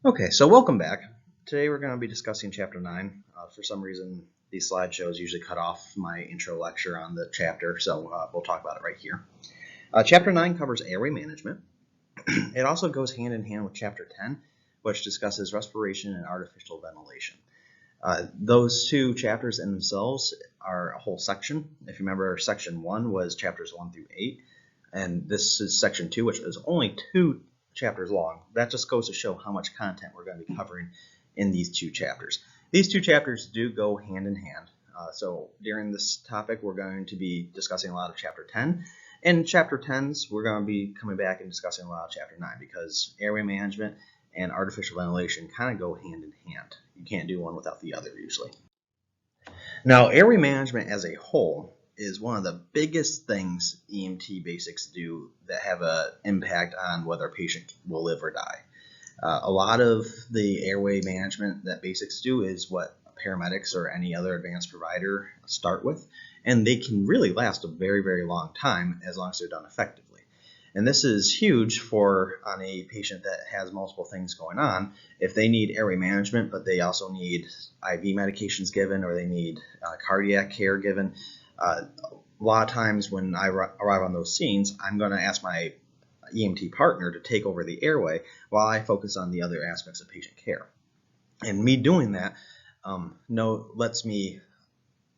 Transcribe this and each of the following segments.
Okay, so welcome back. Today we're going to be discussing Chapter 9. For some reason, these slideshows usually cut off my intro lecture on the chapter, so we'll talk about it right here. Chapter 9 covers airway management. It also goes hand in hand with Chapter 10, which discusses respiration and artificial ventilation. Those two chapters in themselves are a whole section. If you remember, Section 1 was chapters 1 through 8, and this is Section 2, which is only 2 chapters long. That just goes to show how much content we're going to be covering in these 2 chapters. These 2 chapters do go hand in hand. So during this topic, we're going to be discussing a lot of Chapter 10. In Chapter 10s, we're going to be coming back and discussing a lot of Chapter 9 because airway management and artificial ventilation kind of go hand in hand. You can't do one without the other usually. Now, airway management as a whole is one of the biggest things EMT basics do that have an impact on whether a patient will live or die. A lot of the airway management that basics do is what paramedics or any other advanced provider start with, and they can really last a very, very long time as long as they're done effectively. And this is huge on a patient that has multiple things going on. If they need airway management, but they also need IV medications given, or they need cardiac care given, a lot of times when I arrive on those scenes, I'm going to ask my EMT partner to take over the airway while I focus on the other aspects of patient care. And me doing that lets me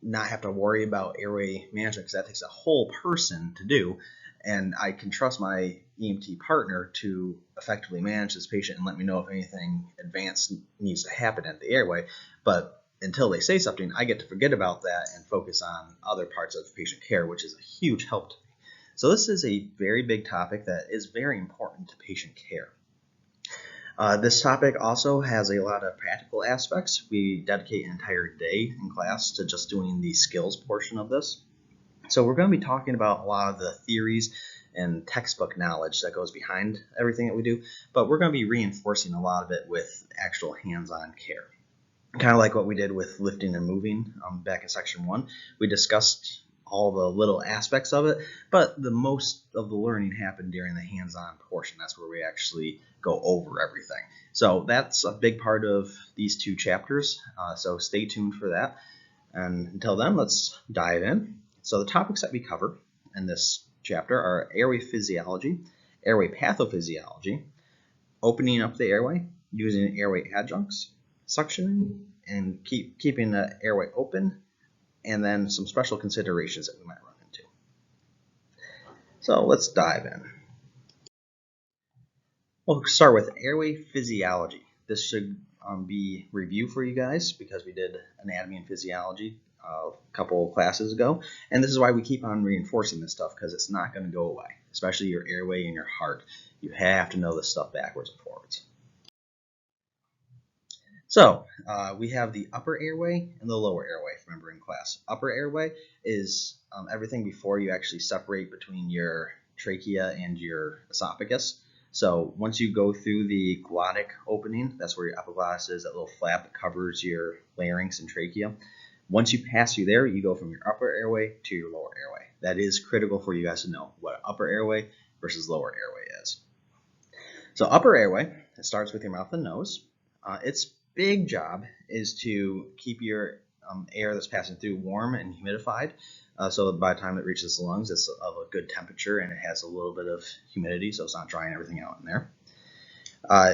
not have to worry about airway management because that takes a whole person to do. And I can trust my EMT partner to effectively manage this patient and let me know if anything advanced needs to happen at the airway. But until they say something, I get to forget about that and focus on other parts of patient care, which is a huge help to me. So this is a very big topic that is very important to patient care. This topic also has a lot of practical aspects. We dedicate an entire day in class to just doing the skills portion of this. So we're going to be talking about a lot of the theories and textbook knowledge that goes behind everything that we do, but we're going to be reinforcing a lot of it with actual hands-on care. Kind of like what we did with lifting and moving back in Section 1. We discussed all the little aspects of it, but the most of the learning happened during the hands-on portion. That's where we actually go over everything. So that's a big part of these 2 chapters, so stay tuned for that. And until then, let's dive in. So the topics that we cover in this chapter are airway physiology, airway pathophysiology, opening up the airway, using airway adjuncts, suctioning, and keeping the airway open, and then some special considerations that we might run into. So let's dive in. We'll start with airway physiology. This should be review for you guys because we did anatomy and physiology a couple of classes ago, and this is why we keep on reinforcing this stuff because it's not going to go away, especially your airway and your heart. You have to know this stuff backwards and forwards. So we have the upper airway and the lower airway, if you remember in class. Upper airway is everything before you actually separate between your trachea and your esophagus. So once you go through the glottic opening, that's where your epiglottis is, that little flap that covers your larynx and trachea. Once you pass through there, you go from your upper airway to your lower airway. That is critical for you guys to know what upper airway versus lower airway is. So upper airway, it starts with your mouth and nose. Its big job is to keep your air that's passing through warm and humidified. So by the time it reaches the lungs, it's of a good temperature and it has a little bit of humidity, so it's not drying everything out in there.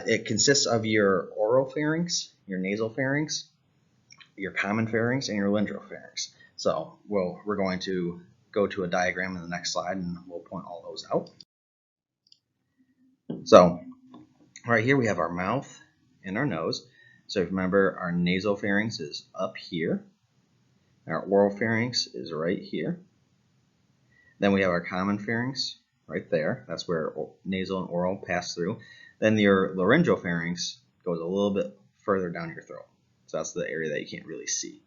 It consists of your oropharynx, your nasopharynx, your common pharynx, and your laryngopharynx. So we're going to go to a diagram in the next slide and we'll point all those out. So right here we have our mouth and our nose. So remember, our nasopharynx is up here. Our oropharynx is right here. Then we have our common pharynx right there. That's where nasal and oral pass through. Then your laryngopharynx goes a little bit further down your throat. So that's the area that you can't really see.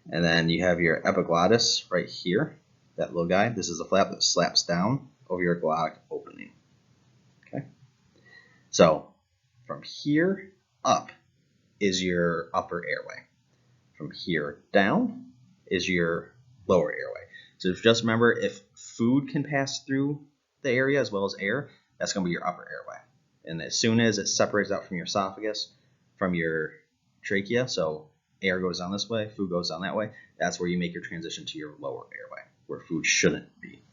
And then you have your epiglottis right here, that little guy. This is a flap that slaps down over your glottic opening. Okay. So from here up is your upper airway. From here down is your lower airway. So just remember, if food can pass through the area as well as air, that's going to be your upper airway. And as soon as it separates out from your esophagus, from your trachea, so air goes down this way, food goes down that way, that's where you make your transition to your lower airway, where food shouldn't be.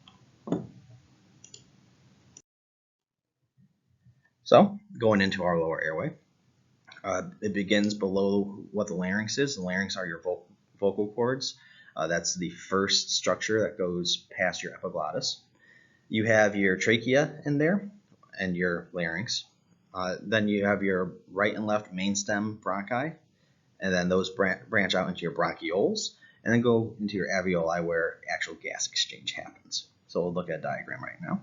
So, going into our lower airway, it begins below what the larynx is. The larynx are your vocal cords. That's the first structure that goes past your epiglottis. You have your trachea in there and your larynx. Then you have your right and left main stem bronchi, and then those branch out into your bronchioles, and then go into your alveoli where actual gas exchange happens. So we'll look at a diagram right now.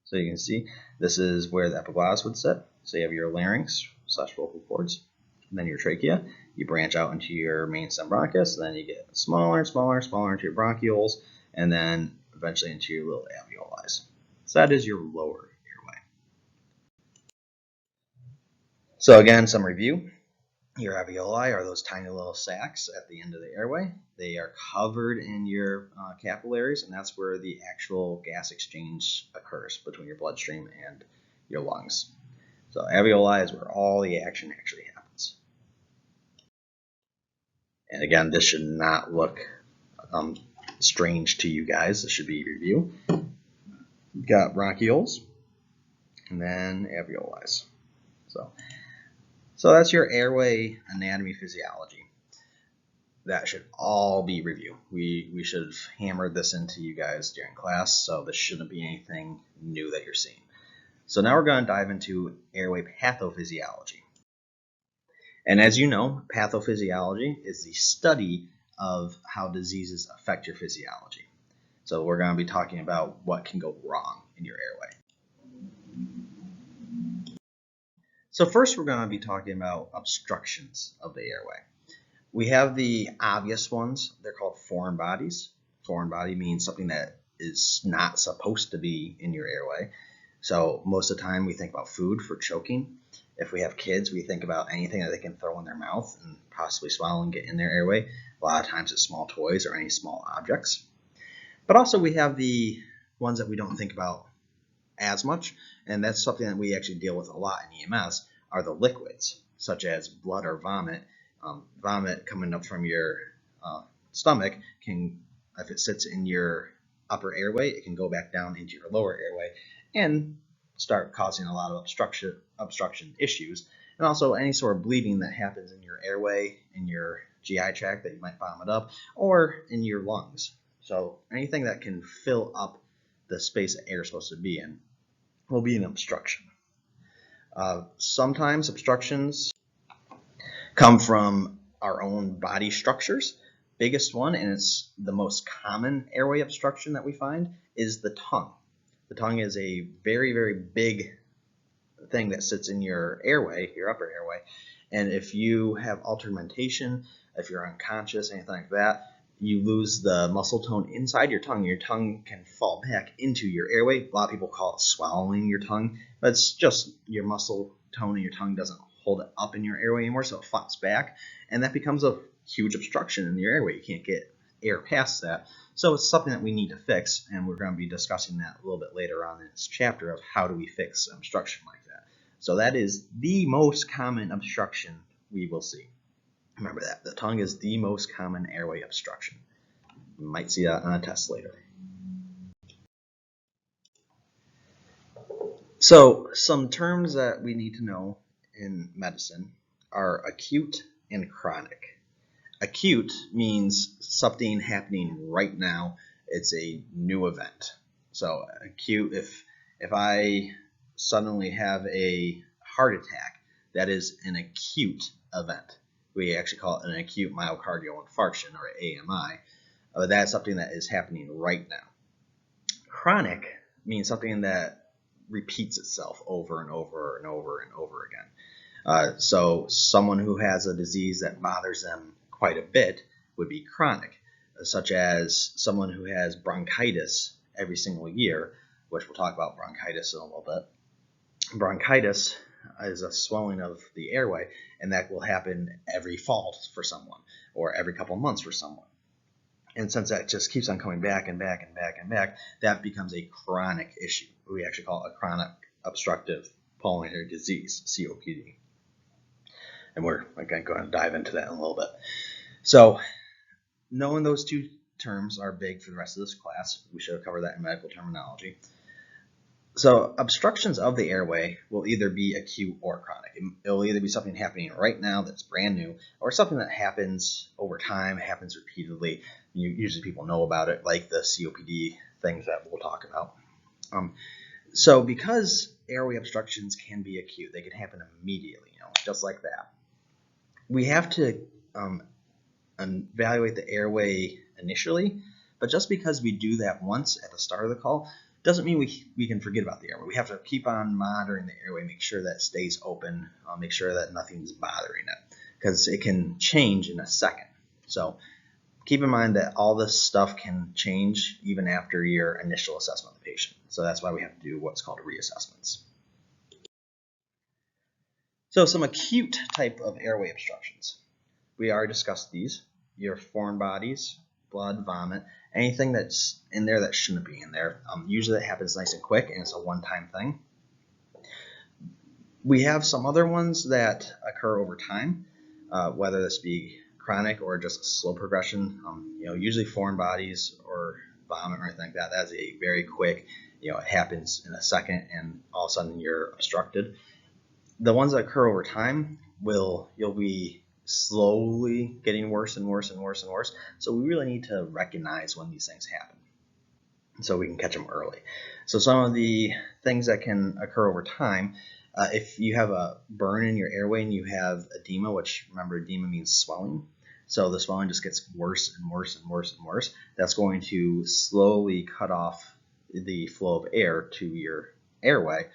So you can see this is where the epiglottis would sit. So you have your larynx / vocal cords, and then your trachea. You branch out into your main stem bronchus, and then you get smaller and smaller and smaller into your bronchioles, and then eventually into your little alveoli. So that is your lower airway. So again, some review. Your alveoli are those tiny little sacs at the end of the airway. They are covered in your capillaries, and that's where the actual gas exchange occurs between your bloodstream and your lungs. So alveoli is where all the action actually happens. And again, this should not look strange to you guys. This should be review. You've got bronchioles and then alveoli. So that's your airway anatomy physiology. That should all be review. We should have hammered this into you guys during class, so this shouldn't be anything new that you're seeing. So now we're going to dive into airway pathophysiology. And as you know, pathophysiology is the study of how diseases affect your physiology. So we're going to be talking about what can go wrong in your airway. So first we're going to be talking about obstructions of the airway. We have the obvious ones. They're called foreign bodies. Foreign body means something that is not supposed to be in your airway. So most of the time we think about food for choking. If we have kids, we think about anything that they can throw in their mouth and possibly swallow and get in their airway. A lot of times it's small toys or any small objects. But also we have the ones that we don't think about as much, and that's something that we actually deal with a lot in EMS, are the liquids, such as blood or vomit. Vomit coming up from your stomach can, if it sits in your upper airway, it can go back down into your lower airway and start causing a lot of obstruction issues. And also any sort of bleeding that happens in your airway, in your GI tract that you might vomit up, or in your lungs. So anything that can fill up the space that air is supposed to be in will be an obstruction. Sometimes obstructions come from our own body structures. Biggest one, and it's the most common airway obstruction that we find, is the tongue. The tongue is a very, very big thing that sits in your airway, your upper airway, and if you have altermentation, if you're unconscious, anything like that, you lose the muscle tone inside your tongue. Your tongue can fall back into your airway. A lot of people call it swallowing your tongue, but it's just your muscle tone in your tongue doesn't hold it up in your airway anymore, so it flops back, and that becomes a huge obstruction in your airway. You can't get air past that. So it's something that we need to fix, and we're going to be discussing that a little bit later on in this chapter of how do we fix obstruction like that. So that is the most common obstruction we will see. Remember that. The tongue is the most common airway obstruction. You might see that on a test later. So some terms that we need to know in medicine are acute and chronic. Acute means something happening right now. It's a new event. So acute, if I suddenly have a heart attack, that is an acute event. We actually call it an acute myocardial infarction, or AMI. That's something that is happening right now. Chronic means something that repeats itself over and over and over and over again. So someone who has a disease that bothers them quite a bit would be chronic, such as someone who has bronchitis every single year, which we'll talk about bronchitis in a little bit. Bronchitis is a swelling of the airway, and that will happen every fall for someone, or every couple months for someone. And since that just keeps on coming back and back and back and back, that becomes a chronic issue. We actually call it a chronic obstructive pulmonary disease, COPD. And we're again going to dive into that in a little bit. So knowing those two terms are big for the rest of this class. We should have covered that in medical terminology. So obstructions of the airway will either be acute or chronic. It'll either be something happening right now that's brand new, or something that happens over time, happens repeatedly. Usually people know about it, like the COPD things that we'll talk about. So because airway obstructions can be acute, they can happen immediately, just like that. We have to evaluate the airway initially, but just because we do that once at the start of the call doesn't mean we can forget about the airway. We have to keep on monitoring the airway, make sure that stays open, make sure that nothing's bothering it, because it can change in a second. So keep in mind that all this stuff can change even after your initial assessment of the patient. So that's why we have to do what's called reassessments. So some acute type of airway obstructions. We already discussed these. Your foreign bodies, blood, vomit, anything that's in there that shouldn't be in there. Usually that happens nice and quick, and it's a one-time thing. We have some other ones that occur over time, whether this be chronic or just a slow progression. Usually foreign bodies or vomit or anything like that. That's a very quick. It happens in a second, and all of a sudden you're obstructed. The ones that occur over time you'll be slowly getting worse and worse and worse and worse. So we really need to recognize when these things happen so we can catch them early. So some of the things that can occur over time, if you have a burn in your airway and you have edema, which remember edema means swelling. So the swelling just gets worse and worse and worse and worse. That's going to slowly cut off the flow of air to your airway,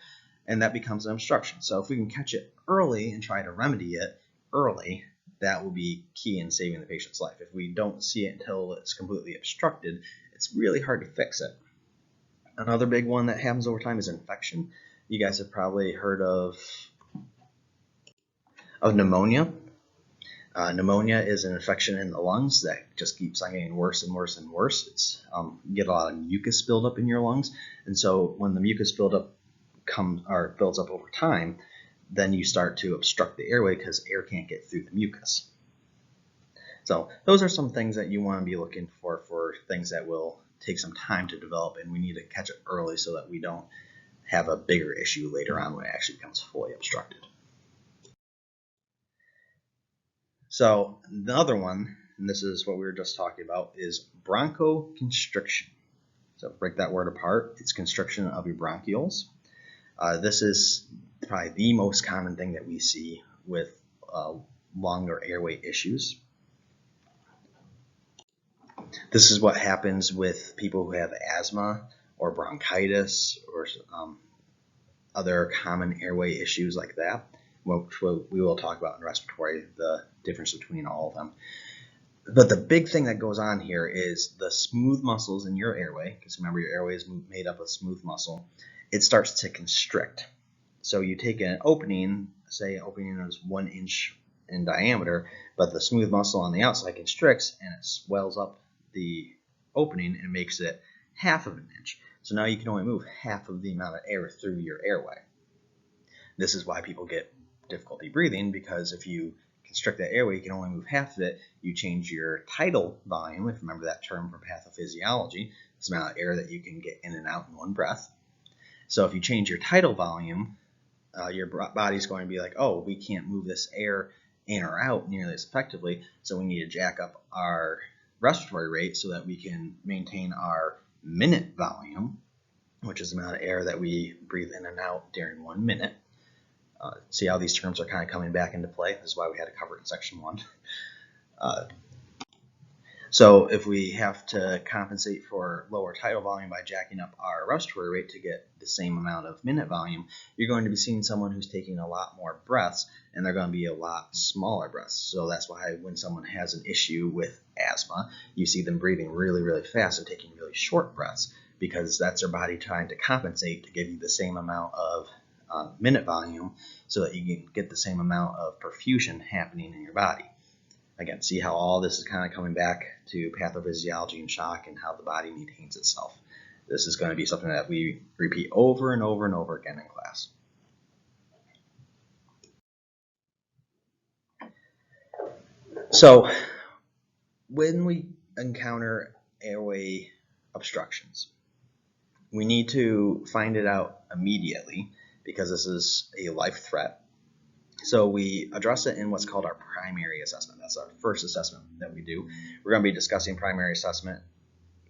and that becomes an obstruction. So if we can catch it early and try to remedy it early, that will be key in saving the patient's life. If we don't see it until it's completely obstructed, it's really hard to fix it. Another big one that happens over time is infection. You guys have probably heard of pneumonia. Pneumonia is an infection in the lungs that just keeps on getting worse and worse and worse. You get a lot of mucus buildup in your lungs, and so when the mucus buildup builds up over time, then you start to obstruct the airway because air can't get through the mucus. So those are some things that you want to be looking for things that will take some time to develop, and we need to catch it early so that we don't have a bigger issue later on when it actually becomes fully obstructed. So another one, and this is what we were just talking about, is bronchoconstriction. So break that word apart. It's constriction of your bronchioles. This is probably the most common thing that we see with lung or airway issues. This is what happens with people who have asthma or bronchitis or other common airway issues like that, which we will talk about in respiratory, the difference between all of them. But the big thing that goes on here is the smooth muscles in your airway, because remember your airway is made up of smooth muscle, it starts to constrict. So you take an opening, say an opening is 1 inch in diameter, but the smooth muscle on the outside constricts and it swells up the opening and makes it half of an inch. So now you can only move half of the amount of air through your airway. This is why people get difficulty breathing, because if you constrict that airway, you can only move half of it. You change your tidal volume, if you remember that term from pathophysiology, it's the amount of air that you can get in and out in one breath. So if you change your tidal volume, your body's going to be like, oh, we can't move this air in or out nearly as effectively, so we need to jack up our respiratory rate so that we can maintain our minute volume, which is the amount of air that we breathe in and out during 1 minute. See how these terms are kind of coming back into play? This is why we had to cover it in section 1. So if we have to compensate for lower tidal volume by jacking up our respiratory rate to get the same amount of minute volume, you're going to be seeing someone who's taking a lot more breaths, and they're going to be a lot smaller breaths. So that's why when someone has an issue with asthma, you see them breathing really, really fast and taking really short breaths, because that's their body trying to compensate to give you the same amount of minute volume so that you can get the same amount of perfusion happening in your body. Again, see how all this is kind of coming back to pathophysiology and shock and how the body maintains itself. This is going to be something that we repeat over and over and over again in class. So when we encounter airway obstructions, we need to find it out immediately because this is a life threat. So we address it in what's called our primary assessment. That's our first assessment that we do. We're going to be discussing primary assessment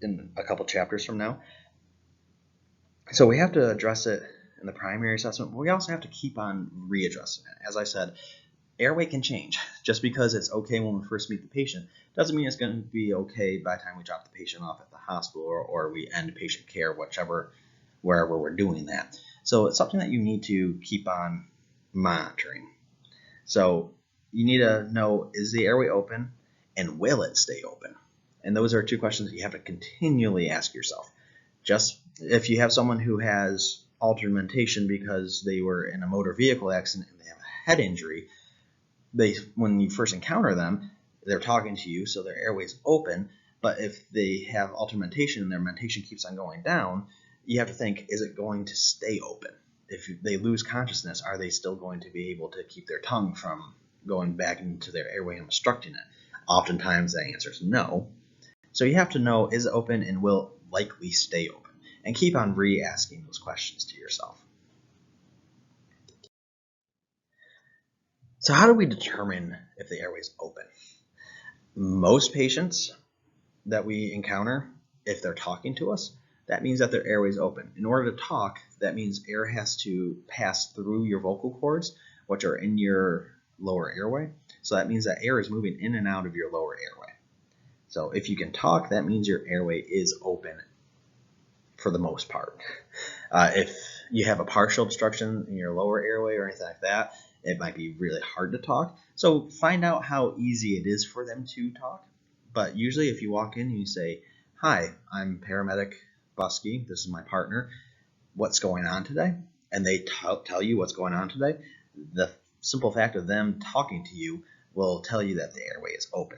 in a couple chapters from now. So we have to address it in the primary assessment, but we also have to keep on readdressing it. As I said, airway can change. Just because it's okay when we first meet the patient doesn't mean it's going to be okay by the time we drop the patient off at the hospital or we end patient care, wherever we're doing that. So it's something that you need to keep on monitoring. So you need to know, is the airway open and will it stay open? And those are two questions that you have to continually ask yourself. Just if you have someone who has altered mentation because they were in a motor vehicle accident and they have a head injury, when you first encounter them, they're talking to you, so their airway's open. But if they have altered mentation and their mentation keeps on going down, you have to think, is it going to stay open? If they lose consciousness, are they still going to be able to keep their tongue from going back into their airway and obstructing it? Oftentimes the answer is no. So you have to know, is it open and will it likely stay open? And keep on re-asking those questions to yourself. So how do we determine if the airway is open? Most patients that we encounter, if they're talking to us, that means that their airway is open. In order to talk, that means air has to pass through your vocal cords, which are in your lower airway. So that means that air is moving in and out of your lower airway. So if you can talk, that means your airway is open for the most part. If you have a partial obstruction in your lower airway or anything like that, it might be really hard to talk. So find out how easy it is for them to talk. But usually if you walk in and you say, "Hi, I'm paramedic Busky, this is my partner, what's going on today?" And they tell you what's going on today, the simple fact of them talking to you will tell you that the airway is open.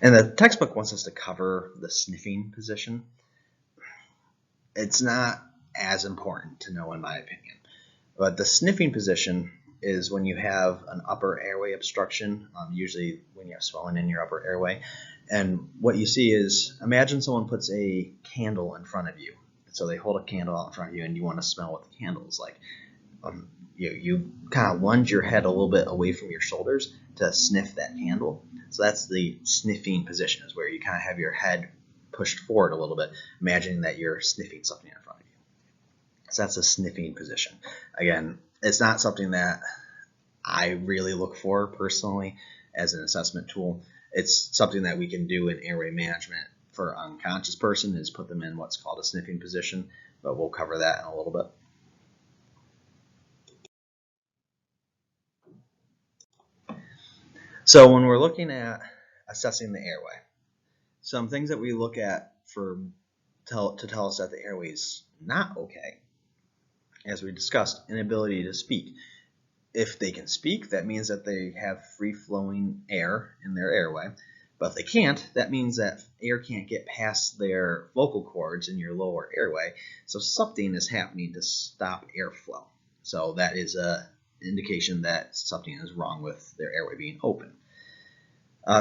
And the textbook wants us to cover the sniffing position. It's not as important to know, in my opinion. But the sniffing position is when you have an upper airway obstruction, usually when you have swelling in your upper airway. And what you see is, imagine someone puts a candle in front of you. So they hold a candle out in front of you and you want to smell what the candle is like. You kind of lunge your head a little bit away from your shoulders to sniff that candle. So that's the sniffing position, is where you kind of have your head pushed forward a little bit, imagining that you're sniffing something in front of you. So that's a sniffing position. Again, it's not something that I really look for personally as an assessment tool. It's something that we can do in airway management for an unconscious person, is put them in what's called a sniffing position, but we'll cover that in a little bit. So when we're looking at assessing the airway, some things that we look at to tell us that the airway is not okay, as we discussed, inability to speak. If they can speak, that means that they have free-flowing air in their airway. But if they can't, that means that air can't get past their vocal cords in your lower airway. So something is happening to stop airflow. So that is an indication that something is wrong with their airway being open.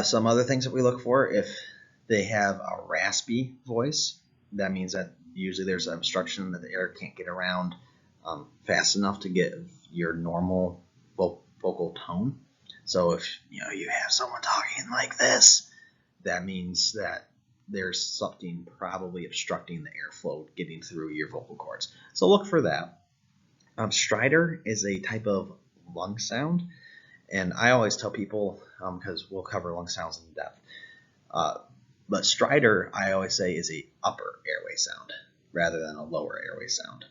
Some other things that we look for, if they have a raspy voice, that means that usually there's an obstruction that the air can't get around fast enough to get your normal vocal tone. So if you have someone talking like this, that means that there's something probably obstructing the airflow getting through your vocal cords. So look for that. Stridor is a type of lung sound, and I always tell people, because we'll cover lung sounds in depth, but stridor, I always say, is a upper airway sound rather than a lower airway sound.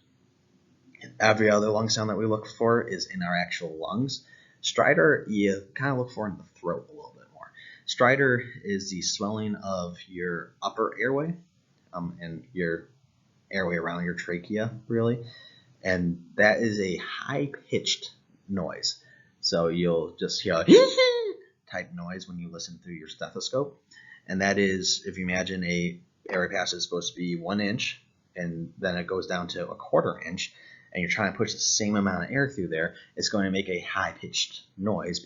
And every other lung sound that we look for is in our actual lungs. Stridor, you kind of look for in the throat a little bit more. Stridor is the swelling of your upper airway and your airway around your trachea, really. And that is a high-pitched noise. So you'll just hear a type noise when you listen through your stethoscope. And that is, if you imagine a airway passage is supposed to be 1 inch, and then it goes down to 1/4 inch, and you're trying to push the same amount of air through there, it's going to make a high-pitched noise.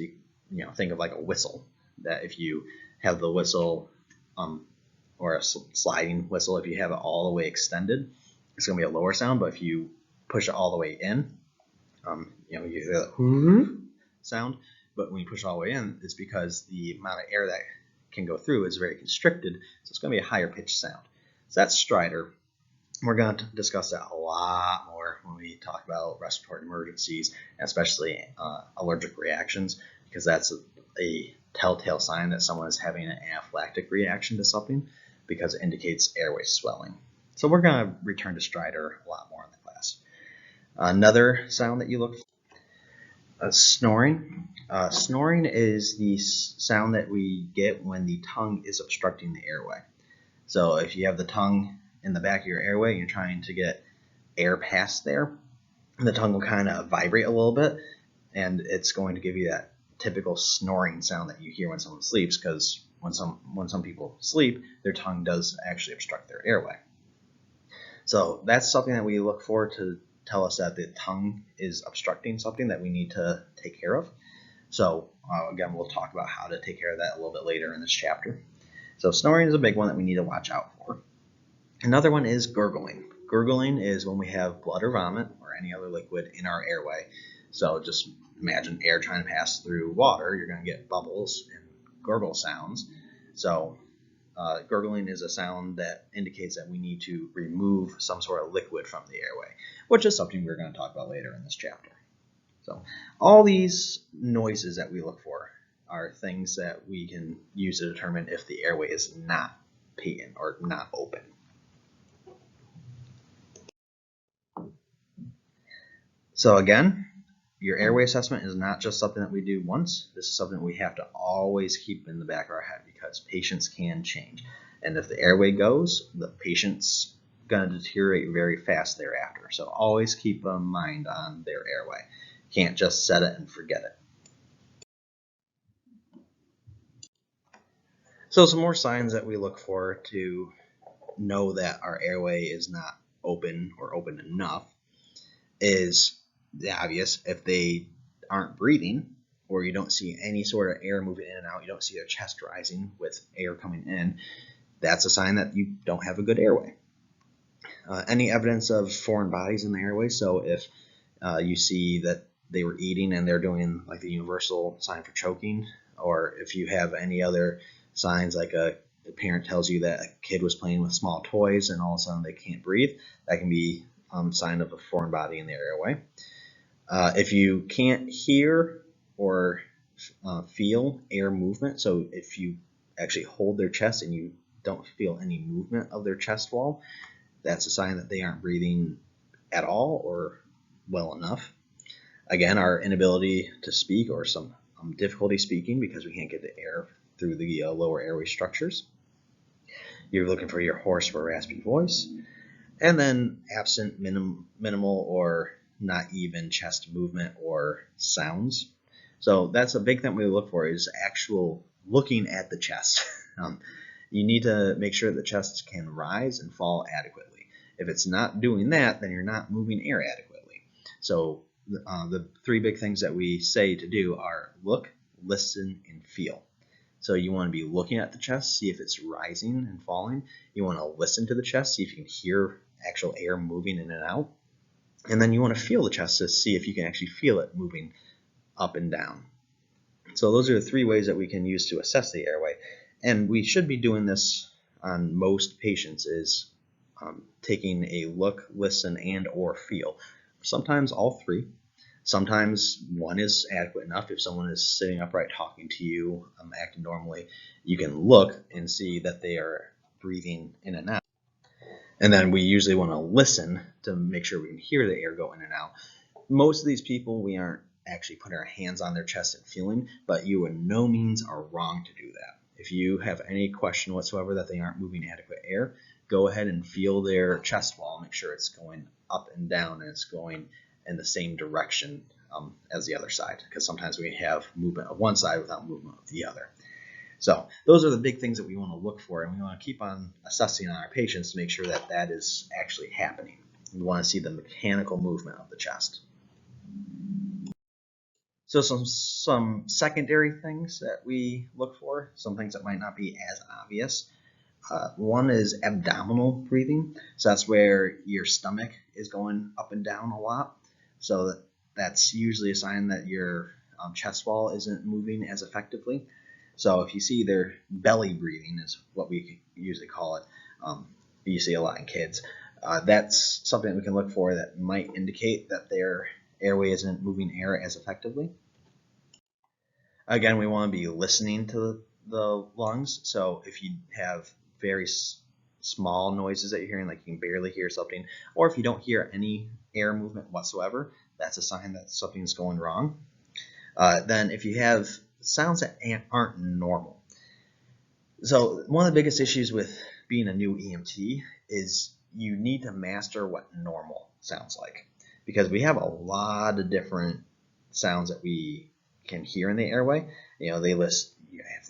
Think of like a whistle. That if you have the whistle, or a sliding whistle, if you have it all the way extended, it's going to be a lower sound. But if you push it all the way in, you hear the sound. But when you push it all the way in, it's because the amount of air that can go through is very constricted, so it's going to be a higher pitched sound. So that's stridor. We're going to discuss that a lot more when we talk about respiratory emergencies, especially allergic reactions, because that's a telltale sign that someone is having an anaphylactic reaction to something, because it indicates airway swelling. So we're going to return to stridor a lot more in the class. Another sound that you look for, snoring. Snoring is the sound that we get when the tongue is obstructing the airway. So if you have the tongue in the back of your airway and you're trying to get air past there, the tongue will kind of vibrate a little bit, and it's going to give you that typical snoring sound that you hear when someone sleeps, because when some people sleep, their tongue does actually obstruct their airway. So that's something that we look for to tell us that the tongue is obstructing something that we need to take care of. So again, we'll talk about how to take care of that a little bit later in this chapter. So snoring is a big one that we need to watch out for. Another one is gurgling. Gurgling is when we have blood or vomit or any other liquid in our airway. So just imagine air trying to pass through water. You're going to get bubbles and gurgle sounds. So gurgling is a sound that indicates that we need to remove some sort of liquid from the airway, which is something we're going to talk about later in this chapter. So all these noises that we look for are things that we can use to determine if the airway is not patent or not open. So again, your airway assessment is not just something that we do once. This is something we have to always keep in the back of our head, because patients can change. And if the airway goes, the patient's going to deteriorate very fast thereafter. So always keep a mind on their airway. You can't just set it and forget it. So some more signs that we look for to know that our airway is not open or open enough is the obvious. If they aren't breathing, or you don't see any sort of air moving in and out, you don't see their chest rising with air coming in, that's a sign that you don't have a good airway. Any evidence of foreign bodies in the airway, so if you see that they were eating and they're doing like the universal sign for choking, or if you have any other signs like the parent tells you that a kid was playing with small toys and all of a sudden they can't breathe, that can be a sign of a foreign body in the airway. If you can't hear or feel air movement, so if you actually hold their chest and you don't feel any movement of their chest wall, that's a sign that they aren't breathing at all or well enough. Again, our inability to speak or some difficulty speaking because we can't get the air through the lower airway structures. You're looking for your hoarse or raspy voice. And then absent minimal or not even chest movement or sounds. So that's a big thing we look for, is actual looking at the chest. You need to make sure the chest can rise and fall adequately. If it's not doing that, then you're not moving air adequately. So the three big things that we say to do are look, listen, and feel. So you want to be looking at the chest, see if it's rising and falling. You want to listen to the chest, see if you can hear actual air moving in and out. And then you want to feel the chest to see if you can actually feel it moving up and down. So those are the three ways that we can use to assess the airway. And we should be doing this on most patients, is taking a look, listen, and or feel. Sometimes all three. Sometimes one is adequate enough. If someone is sitting upright talking to you, acting normally, you can look and see that they are breathing in and out. And then we usually want to listen to make sure we can hear the air go in and out. Most of these people, we aren't actually putting our hands on their chest and feeling, but you in no means are wrong to do that. If you have any question whatsoever that they aren't moving adequate air, go ahead and feel their chest wall. Make sure it's going up and down and it's going in the same direction as the other side, because sometimes we have movement of one side without movement of the other. So those are the big things that we want to look for, and we want to keep on assessing on our patients to make sure that that is actually happening. We want to see the mechanical movement of the chest. So some secondary things that we look for, some things that might not be as obvious. One is abdominal breathing. So that's where your stomach is going up and down a lot. So that's usually a sign that your chest wall isn't moving as effectively. So if you see their belly breathing is what we usually call it. You see a lot in kids. That's something that we can look for that might indicate that their airway isn't moving air as effectively. Again, we want to be listening to the lungs. So if you have very small noises that you're hearing, like you can barely hear something, or if you don't hear any air movement whatsoever, that's a sign that something's going wrong. Then if you have sounds that aren't normal. So one of the biggest issues with being a new EMT is you need to master what normal sounds like, because we have a lot of different sounds that we can hear in the airway. They list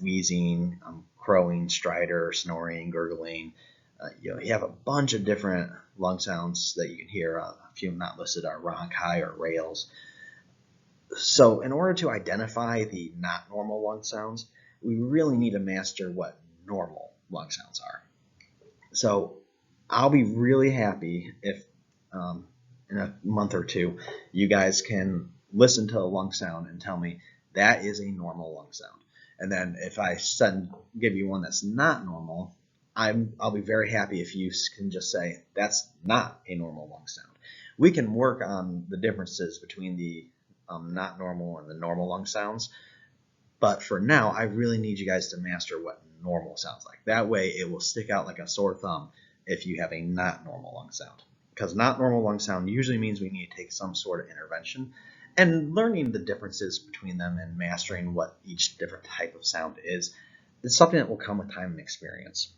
wheezing, crowing, stridor, snoring, gurgling. You have a bunch of different lung sounds that you can hear. A few not listed are rhonchi or rales. So in order to identify the not normal lung sounds, we really need to master what normal lung sounds are. So I'll be really happy if in a month or two you guys can listen to a lung sound and tell me that is a normal lung sound. And then if I give you one that's not normal, I'll be very happy if you can just say that's not a normal lung sound. We can work on the differences between the not normal and the normal lung sounds, but for now I really need you guys to master what normal sounds like. That way it will stick out like a sore thumb if you have a not normal lung sound, because not normal lung sound usually means we need to take some sort of intervention. And learning the differences between them and mastering what each different type of sound is something that will come with time and experience.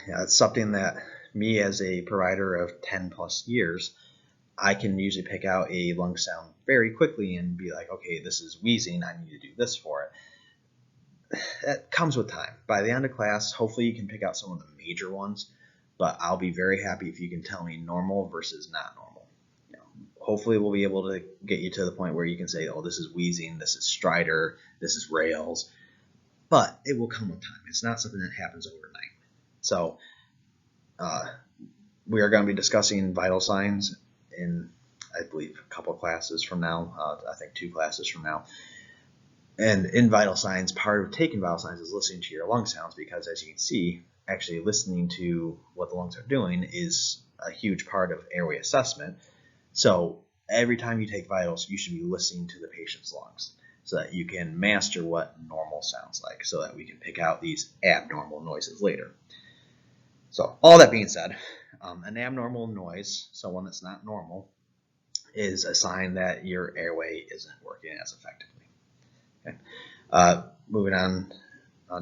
It's something that me as a provider of 10 plus years, I can usually pick out a lung sound very quickly and be like, okay, this is wheezing, I need to do this for it. That comes with time. By the end of class, hopefully you can pick out some of the major ones, but I'll be very happy if you can tell me normal versus not normal. Hopefully we'll be able to get you to the point where you can say, oh, this is wheezing, this is stridor, this is rales, but it will come with time. It's not something that happens overnight. So we are going to be discussing vital signs in, I believe, a couple classes from now, I think 2 classes from now. And in vital signs, part of taking vital signs is listening to your lung sounds, because as you can see, actually listening to what the lungs are doing is a huge part of airway assessment. So every time you take vitals, you should be listening to the patient's lungs so that you can master what normal sounds like, so that we can pick out these abnormal noises later. So all that being said, an abnormal noise, so one that's not normal, is a sign that your airway isn't working as effectively. Okay. Moving on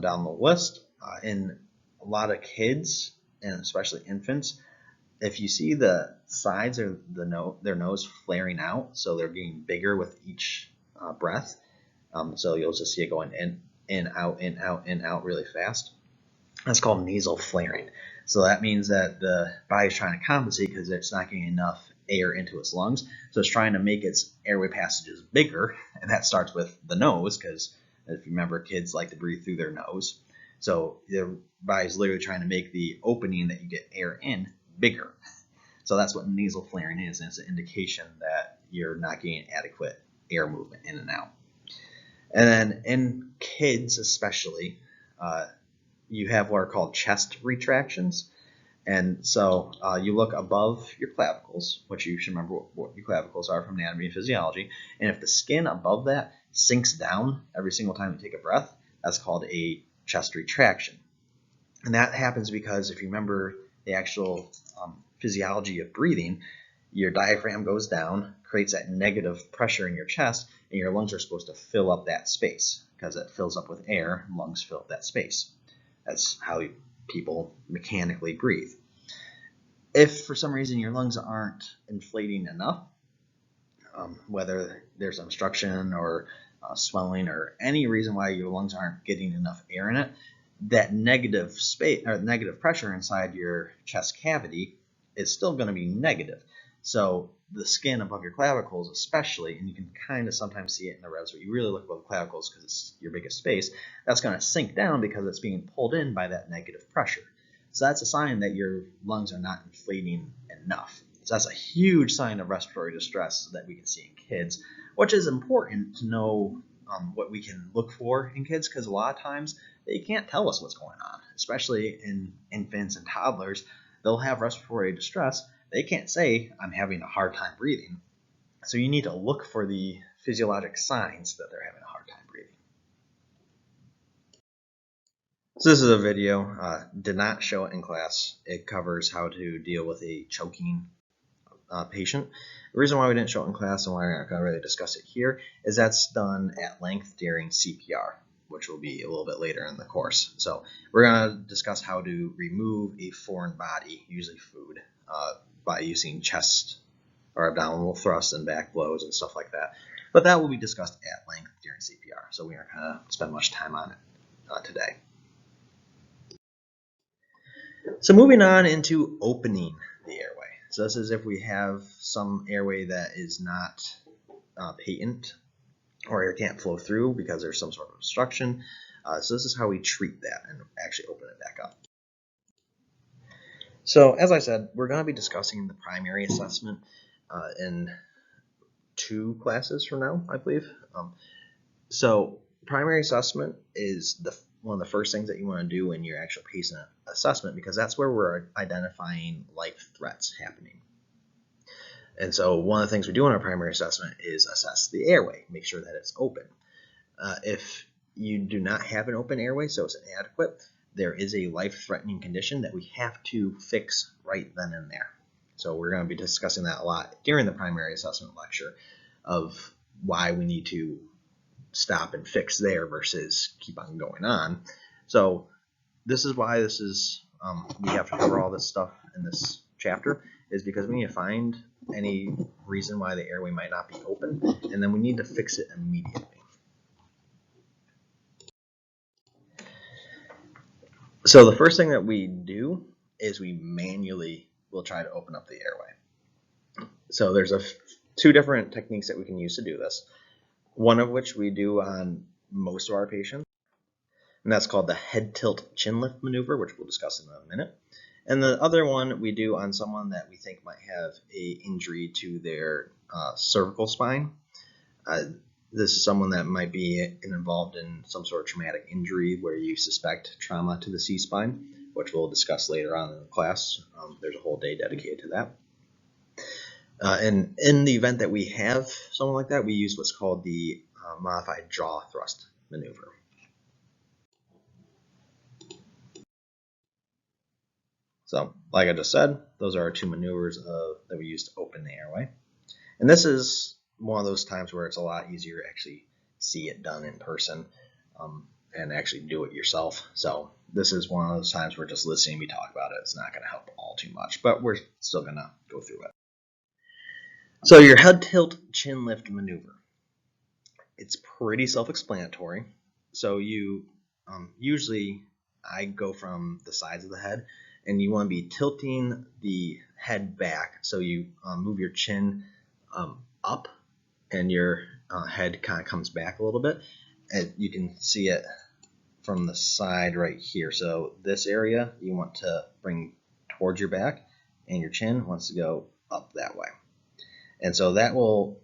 down the list, in a lot of kids, and especially infants, if you see the sides of their nose flaring out, so they're getting bigger with each breath, so you'll just see it going in, out, in, out, in, out really fast. That's called nasal flaring. So that means that the body's trying to compensate because it's not getting enough air into its lungs. So it's trying to make its airway passages bigger, and that starts with the nose, because if you remember, kids like to breathe through their nose. So the body's literally trying to make the opening that you get air in bigger. So that's what nasal flaring is, and it's an indication that you're not getting adequate air movement in and out. And then in kids especially, you have what are called chest retractions. And so you look above your clavicles, which you should remember what your clavicles are from anatomy and physiology. And if the skin above that sinks down every single time you take a breath, that's called a chest retraction. And that happens because if you remember the actual physiology of breathing, your diaphragm goes down, creates that negative pressure in your chest, and your lungs are supposed to fill up that space. Because it fills up with air, lungs fill up that space. That's how people mechanically breathe. If for some reason your lungs aren't inflating enough, whether there's obstruction or swelling or any reason why your lungs aren't getting enough air in it, that negative space or negative pressure inside your chest cavity is still going to be negative. So the skin above your clavicles especially, and you can kind of sometimes see it in the revs, but you really look above the clavicles because it's your biggest space, that's going to sink down because it's being pulled in by that negative pressure. So that's a sign that your lungs are not inflating enough. So that's a huge sign of respiratory distress that we can see in kids, which is important to know what we can look for in kids, because a lot of times they can't tell us what's going on, especially in infants and toddlers. They'll have respiratory distress. They can't say, I'm having a hard time breathing. So you need to look for the physiologic signs that they're having a hard time breathing. So this is a video, did not show it in class. It covers how to deal with a choking patient. The reason why we didn't show it in class and why we're not going to really discuss it here is that's done at length during CPR, which will be a little bit later in the course. So we're going to discuss how to remove a foreign body, usually food, by using chest or abdominal thrusts and back blows and stuff like that. But that will be discussed at length during CPR, so we aren't going to spend much time on it today. So moving on into opening the airway. So this is if we have some airway that is not patent or air can't flow through because there's some sort of obstruction. So this is how we treat that and actually open it back up. So as I said, we're going to be discussing the primary assessment in 2 classes from now, I believe. So primary assessment is one of the first things that you want to do in your actual patient assessment, because that's where we're identifying life threats happening. And so one of the things we do in our primary assessment is assess the airway, make sure that it's open. If you do not have an open airway, so it's inadequate, there is a life-threatening condition that we have to fix right then and there. So we're going to be discussing that a lot during the primary assessment lecture of why we need to stop and fix there versus keep on going on. So this is why we have to cover all this stuff in this chapter, is because we need to find any reason why the airway might not be open, and then we need to fix it immediately. So the first thing that we do is we manually will try to open up the airway. So there's 2 different techniques that we can use to do this. One of which we do on most of our patients, and that's called the head tilt chin lift maneuver, which we'll discuss in a minute. And the other one we do on someone that we think might have a injury to their cervical spine. This is someone that might be involved in some sort of traumatic injury where you suspect trauma to the C-spine, which we'll discuss later on in the class. There's a whole day dedicated to that. And in the event that we have someone like that, we use what's called the modified jaw thrust maneuver. So, like I just said, those are our 2 maneuvers that we use to open the airway. And this is one of those times where it's a lot easier to actually see it done in person and actually do it yourself. So this is one of those times where just listening me talk about it, it's not going to help all too much, but we're still going to go through it. So your head tilt chin lift maneuver, it's pretty self-explanatory. So you usually I go from the sides of the head, and you want to be tilting the head back. So you move your chin up, and your head kind of comes back a little bit. And you can see it from the side right here. So this area you want to bring towards your back, and your chin wants to go up that way. And so that will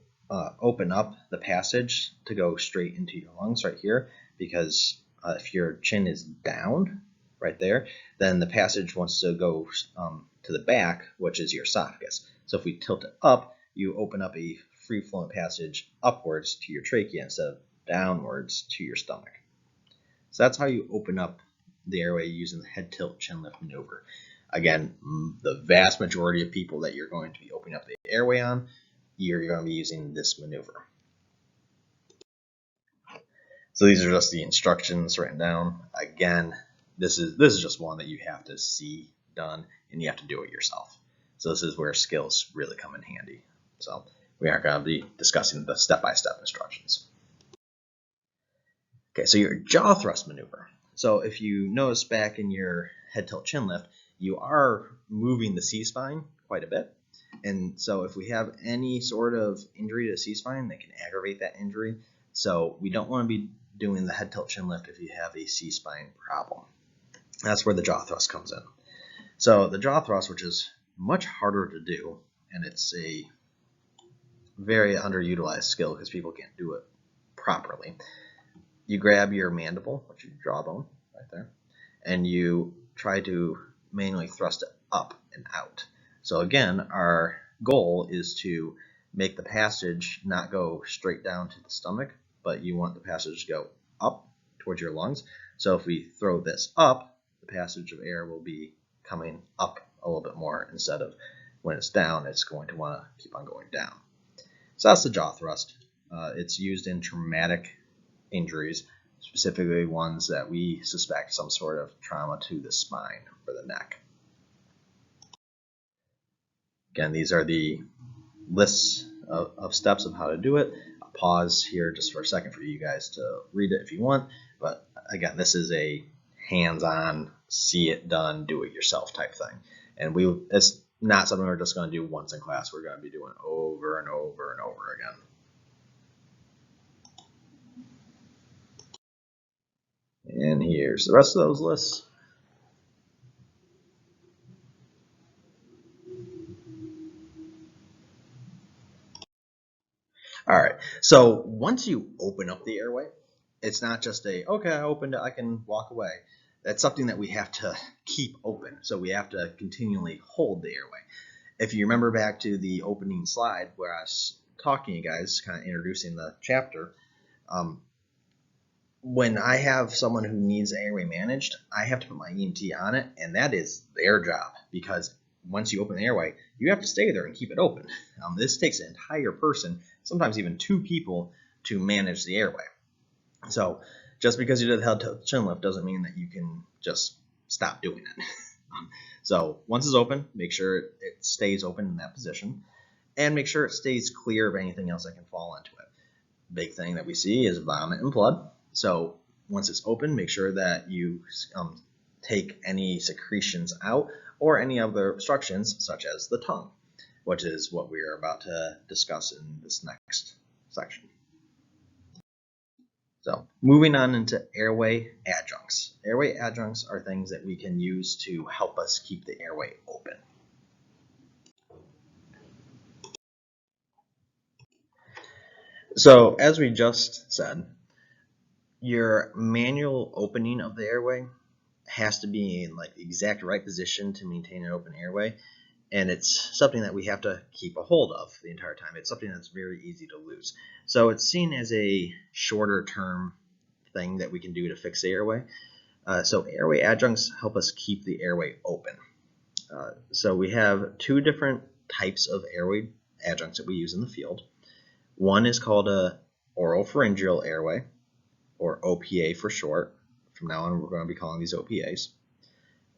open up the passage to go straight into your lungs right here, because if your chin is down right there, then the passage wants to go to the back, which is your esophagus. So if we tilt it up, you open up a free-flowing passage upwards to your trachea instead of downwards to your stomach. So that's how you open up the airway using the head tilt chin lift maneuver. Again, the vast majority of people that you're going to be opening up the airway on, you're going to be using this maneuver. So these are just the instructions written down. Again, this is just one that you have to see done, and you have to do it yourself. So this is where skills really come in handy. So we aren't going to be discussing the step-by-step instructions. Okay, so your jaw thrust maneuver. So if you notice back in your head tilt chin lift, you are moving the C-spine quite a bit. And so if we have any sort of injury to the C-spine, that can aggravate that injury. So we don't want to be doing the head tilt chin lift if you have a C-spine problem. That's where the jaw thrust comes in. So the jaw thrust, which is much harder to do, and it's a very underutilized skill because people can't do it properly. You grab your mandible, which is your jawbone right there, and you try to manually thrust it up and out. So again, our goal is to make the passage not go straight down to the stomach, but you want the passage to go up towards your lungs. So if we throw this up, the passage of air will be coming up a little bit more instead of when it's down, it's going to want to keep on going down. So that's the jaw thrust. It's used in traumatic injuries, specifically ones that we suspect some sort of trauma to the spine or the neck. Again, these are the lists of steps of how to do it. I'll pause here just for a second for you guys to read it if you want. But again, this is a hands-on, see it done, do it yourself type thing. And it's not something we're just going to do once in class. We're going to be doing over and over and over again. And here's the rest of those lists. All right, so once you open up the airway, it's not just okay, I opened it, I can walk away. That's something that we have to keep open. So we have to continually hold the airway. If you remember back to the opening slide where I was talking to you guys, kind of introducing the chapter, when I have someone who needs airway managed, I have to put my EMT on it, and that is their job because once you open the airway, you have to stay there and keep it open. This takes an entire person, sometimes even two people, to manage the airway. So just because you did the head tilt chin lift doesn't mean that you can just stop doing it. So once it's open, make sure it stays open in that position, and make sure it stays clear of anything else that can fall into it. Big thing that we see is vomit and blood. So once it's open, make sure that you take any secretions out or any other obstructions, such as the tongue, which is what we are about to discuss in this next section. So moving on into airway adjuncts. Airway adjuncts are things that we can use to help us keep the airway open. So as we just said, your manual opening of the airway has to be in like the exact right position to maintain an open airway, and it's something that we have to keep a hold of the entire time. It's something that's very easy to lose. So it's seen as a shorter term thing that we can do to fix the airway. So airway adjuncts help us keep the airway open. So we have two different types of airway adjuncts that we use in the field. One is called a oropharyngeal airway, or OPA for short. From now on, we're going to be calling these OPAs.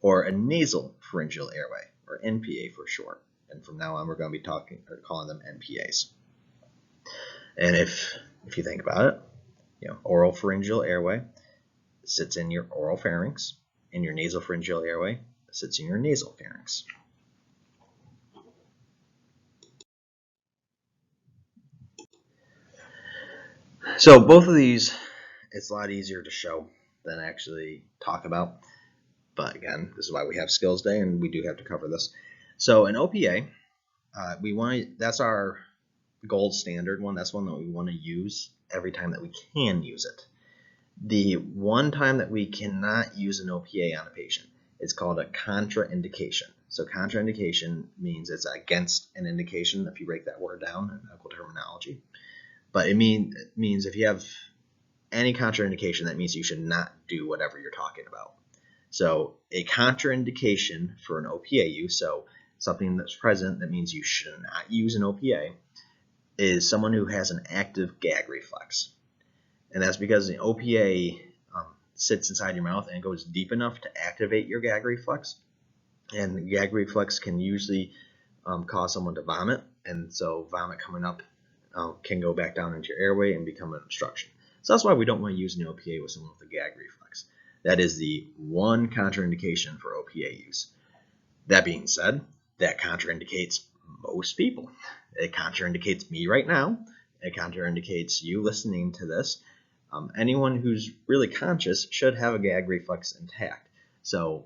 Or a nasal pharyngeal airway, or NPA for short. And from now on, we're going to be calling them NPAs. And if you think about it, oropharyngeal airway sits in your oral pharynx, and your nasopharyngeal airway sits in your nasal pharynx. So both of these, it's a lot easier to show than actually talk about. But again, this is why we have Skills Day, and we do have to cover this. So an OPA, that's our gold standard one. That's one that we want to use every time that we can use it. The one time that we cannot use an OPA on a patient, it's called a contraindication. So contraindication means it's against an indication, if you break that word down in medical terminology. But it means if you have any contraindication, that means you should not do whatever you're talking about. So a contraindication for an OPA use, so something that's present that means you should not use an OPA, is someone who has an active gag reflex. And that's because the OPA sits inside your mouth and goes deep enough to activate your gag reflex. And the gag reflex can usually cause someone to vomit and so vomit coming up can go back down into your airway and become an obstruction. So that's why we don't want to use an OPA with someone with a gag reflex. That is the one contraindication for OPA use. That being said, that contraindicates most people. It contraindicates me right now. It contraindicates you listening to this. Anyone who's really conscious should have a gag reflex intact. So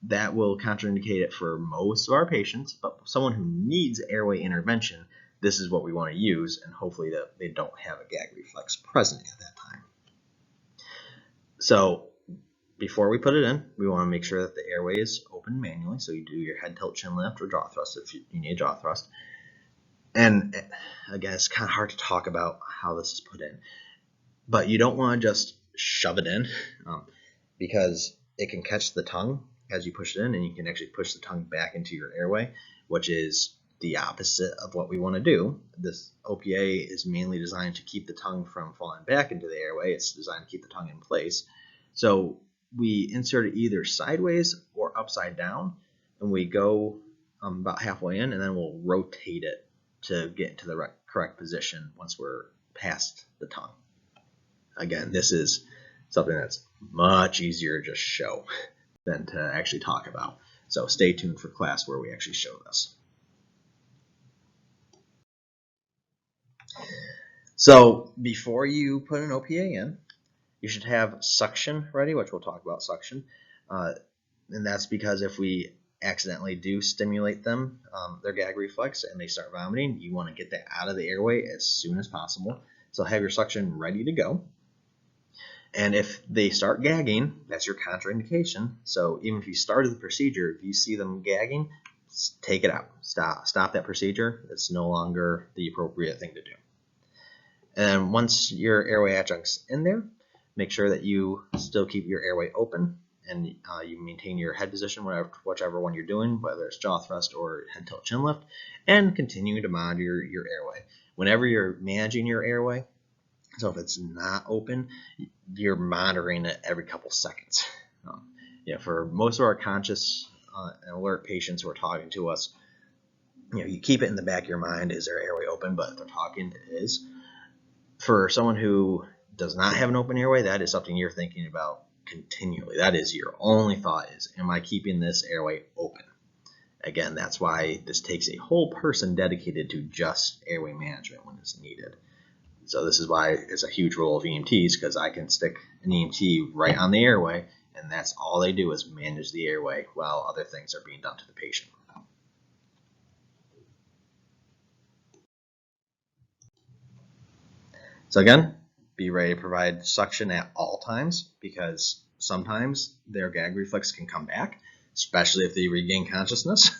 that will contraindicate it for most of our patients, but someone who needs airway intervention, this is what we want to use, and hopefully that they don't have a gag reflex present at that time. So before we put it in, we want to make sure that the airway is open manually. So you do your head tilt, chin lift, or jaw thrust if you need a jaw thrust. And again, it's kind of hard to talk about how this is put in, but you don't want to just shove it in because it can catch the tongue as you push it in, and you can actually push the tongue back into your airway, which is the opposite of what we want to do. This OPA is mainly designed to keep the tongue from falling back into the airway. It's designed to keep the tongue in place. So we insert it either sideways or upside down, and we go about halfway in, and then we'll rotate it to get into the correct position once we're past the tongue. Again, this is something that's much easier to just show than to actually talk about. So stay tuned for class where we actually show this. So before you put an OPA in, you should have suction ready, which we'll talk about suction. And that's because if we accidentally do stimulate them, their gag reflex, and they start vomiting, you want to get that out of the airway as soon as possible. So have your suction ready to go. And if they start gagging, that's your contraindication. So even if you started the procedure, if you see them gagging, take it out. Stop that procedure. It's no longer the appropriate thing to do. And once your airway adjunct's in there, make sure that you still keep your airway open and you maintain your head position, whichever one you're doing, whether it's jaw thrust or head tilt chin lift, and continue to monitor your airway. Whenever you're managing your airway, so if it's not open, you're monitoring it every couple seconds. For most of our conscious and alert patients who are talking to us, you keep it in the back of your mind, is their airway open? But if they're talking, it is. For someone who does not have an open airway, that is something you're thinking about continually. That is your only thought is, am I keeping this airway open? Again, that's why this takes a whole person dedicated to just airway management when it's needed. So this is why it's a huge role of EMTs, because I can stick an EMT right on the airway, and that's all they do is manage the airway while other things are being done to the patient. So again, be ready to provide suction at all times, because sometimes their gag reflex can come back, especially if they regain consciousness,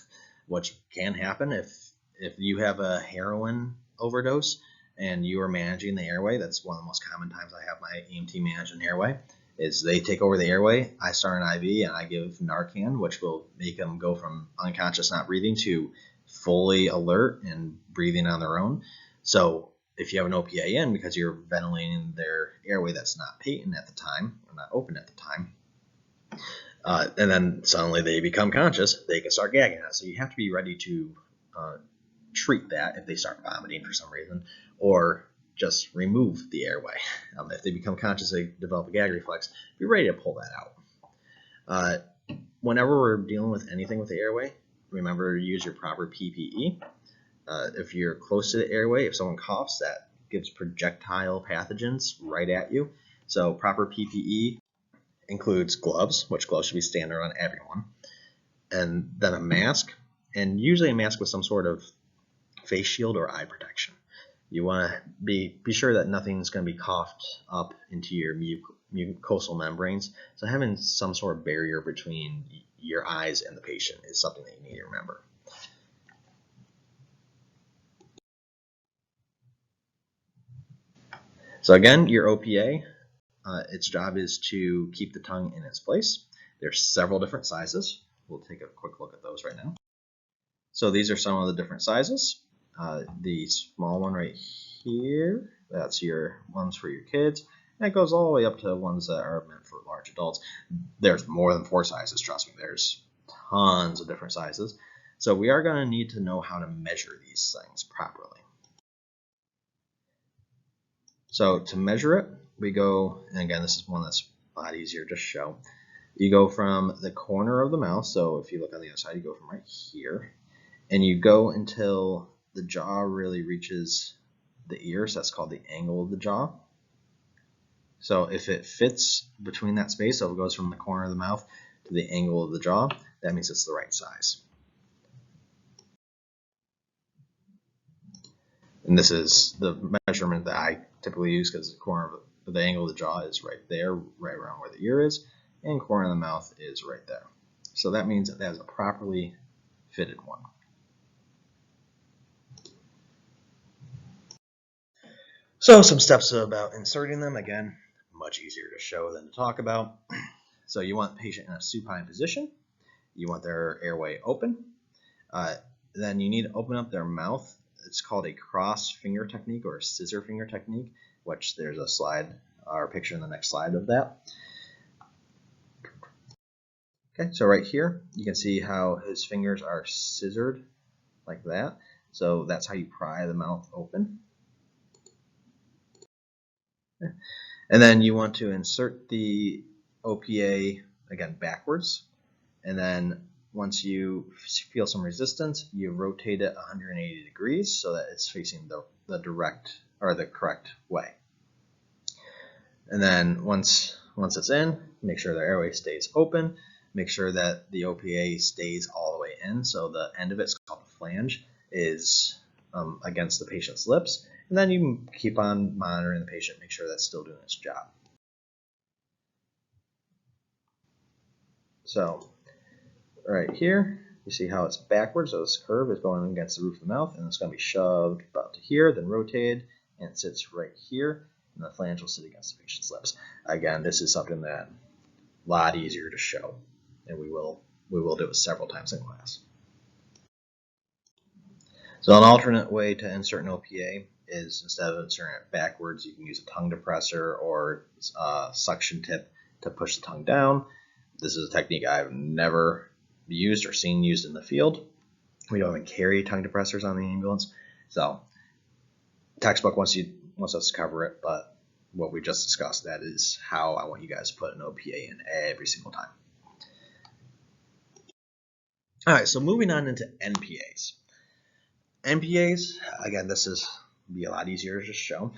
which can happen if you have a heroin overdose and you are managing the airway. That's one of the most common times I have my EMT manage an airway, is they take over the airway, I start an IV, and I give Narcan, which will make them go from unconscious, not breathing, to fully alert and breathing on their own. So if you have an OPA in because you're ventilating their airway that's not patent at the time, or not open at the time, and then suddenly they become conscious, they can start gagging out. So you have to be ready to treat that if they start vomiting for some reason, or just remove the airway. If they become conscious, they develop a gag reflex, be ready to pull that out. Whenever we're dealing with anything with the airway, remember to use your proper PPE. If you're close to the airway, if someone coughs, that gives projectile pathogens right at you. So proper PPE includes gloves, which gloves should be standard on everyone, and then a mask, and usually a mask with some sort of face shield or eye protection. You want to be sure that nothing's going to be coughed up into your mucosal membranes. So having some sort of barrier between your eyes and the patient is something that you need to remember. So again, your OPA, its job is to keep the tongue in its place. There's several different sizes. We'll take a quick look at those right now. So these are some of the different sizes. The small one right here, that's your ones for your kids. And it goes all the way up to ones that are meant for large adults. There's more than 4 sizes, trust me. There's tons of different sizes. So we are going to need to know how to measure these things properly. So to measure it, we go, and again, this is one that's a lot easier to show. You go from the corner of the mouth, so if you look on the other side, you go from right here, and you go until the jaw really reaches the ears. That's called the angle of the jaw. So if it fits between that space, so it goes from the corner of the mouth to the angle of the jaw, that means it's the right size. And this is the measurement that I typically use because the corner of the angle of the jaw is right there, right around where the ear is, and corner of the mouth is right there. So that means that is a properly fitted one. So some steps about inserting them, again, much easier to show than to talk about. So you want the patient in a supine position. You want their airway open. Then you need to open up their mouth. It's called a cross finger technique or a scissor finger technique, which there's a slide or a picture in the next slide of that. Okay, so right here, you can see how his fingers are scissored like that. So that's how you pry the mouth open. Okay. And then you want to insert the OPA, again, backwards. And then once you feel some resistance, you rotate it 180 degrees so that it's facing the direct or the correct way. And then once it's in, make sure the airway stays open. Make sure that the OPA stays all the way in. So the end of it's called the flange is against the patient's lips. And then you keep on monitoring the patient, make sure that's still doing its job. So right here, you see how it's backwards, so this curve is going against the roof of the mouth, and it's going to be shoved about to here, then rotated, and it sits right here, and the flange will sit against the patient's lips. Again, this is something that a lot easier to show, and we will do it several times in class. So an alternate way to insert an OPA is instead of inserting it backwards, you can use a tongue depressor or a suction tip to push the tongue down. This is a technique I've never used or seen used in the field. We don't even carry tongue depressors on the ambulance. So textbook wants us to cover it, but what we just discussed, that is how I want you guys to put an OPA in every single time. All right, so moving on into NPAs. NPAs, again, this is be a lot easier to show.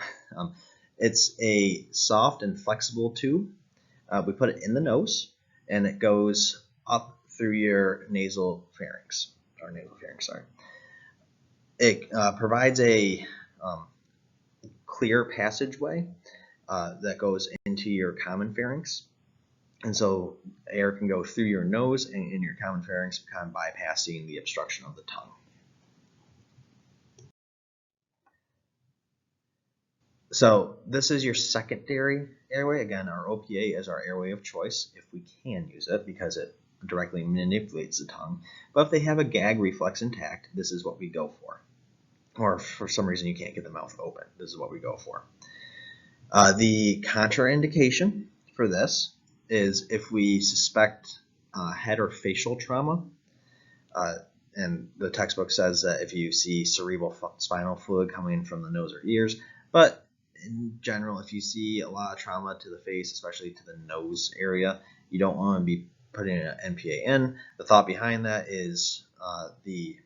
It's a soft and flexible tube. We put it in the nose, and it goes up through your nasal pharynx, sorry. It provides a clear passageway that goes into your common pharynx. And so air can go through your nose and in your common pharynx, kind of bypassing the obstruction of the tongue. So this is your secondary airway. Again, our OPA is our airway of choice if we can use it because it directly manipulates the tongue. But if they have a gag reflex intact, this is what we go for. Or for some reason you can't get the mouth open, this is what we go for. The contraindication for this is if we suspect head or facial trauma. And the textbook says that if you see cerebral spinal fluid coming from the nose or ears, but in general, if you see a lot of trauma to the face, especially to the nose area, you don't want to be putting an NPA in. The thought behind that is the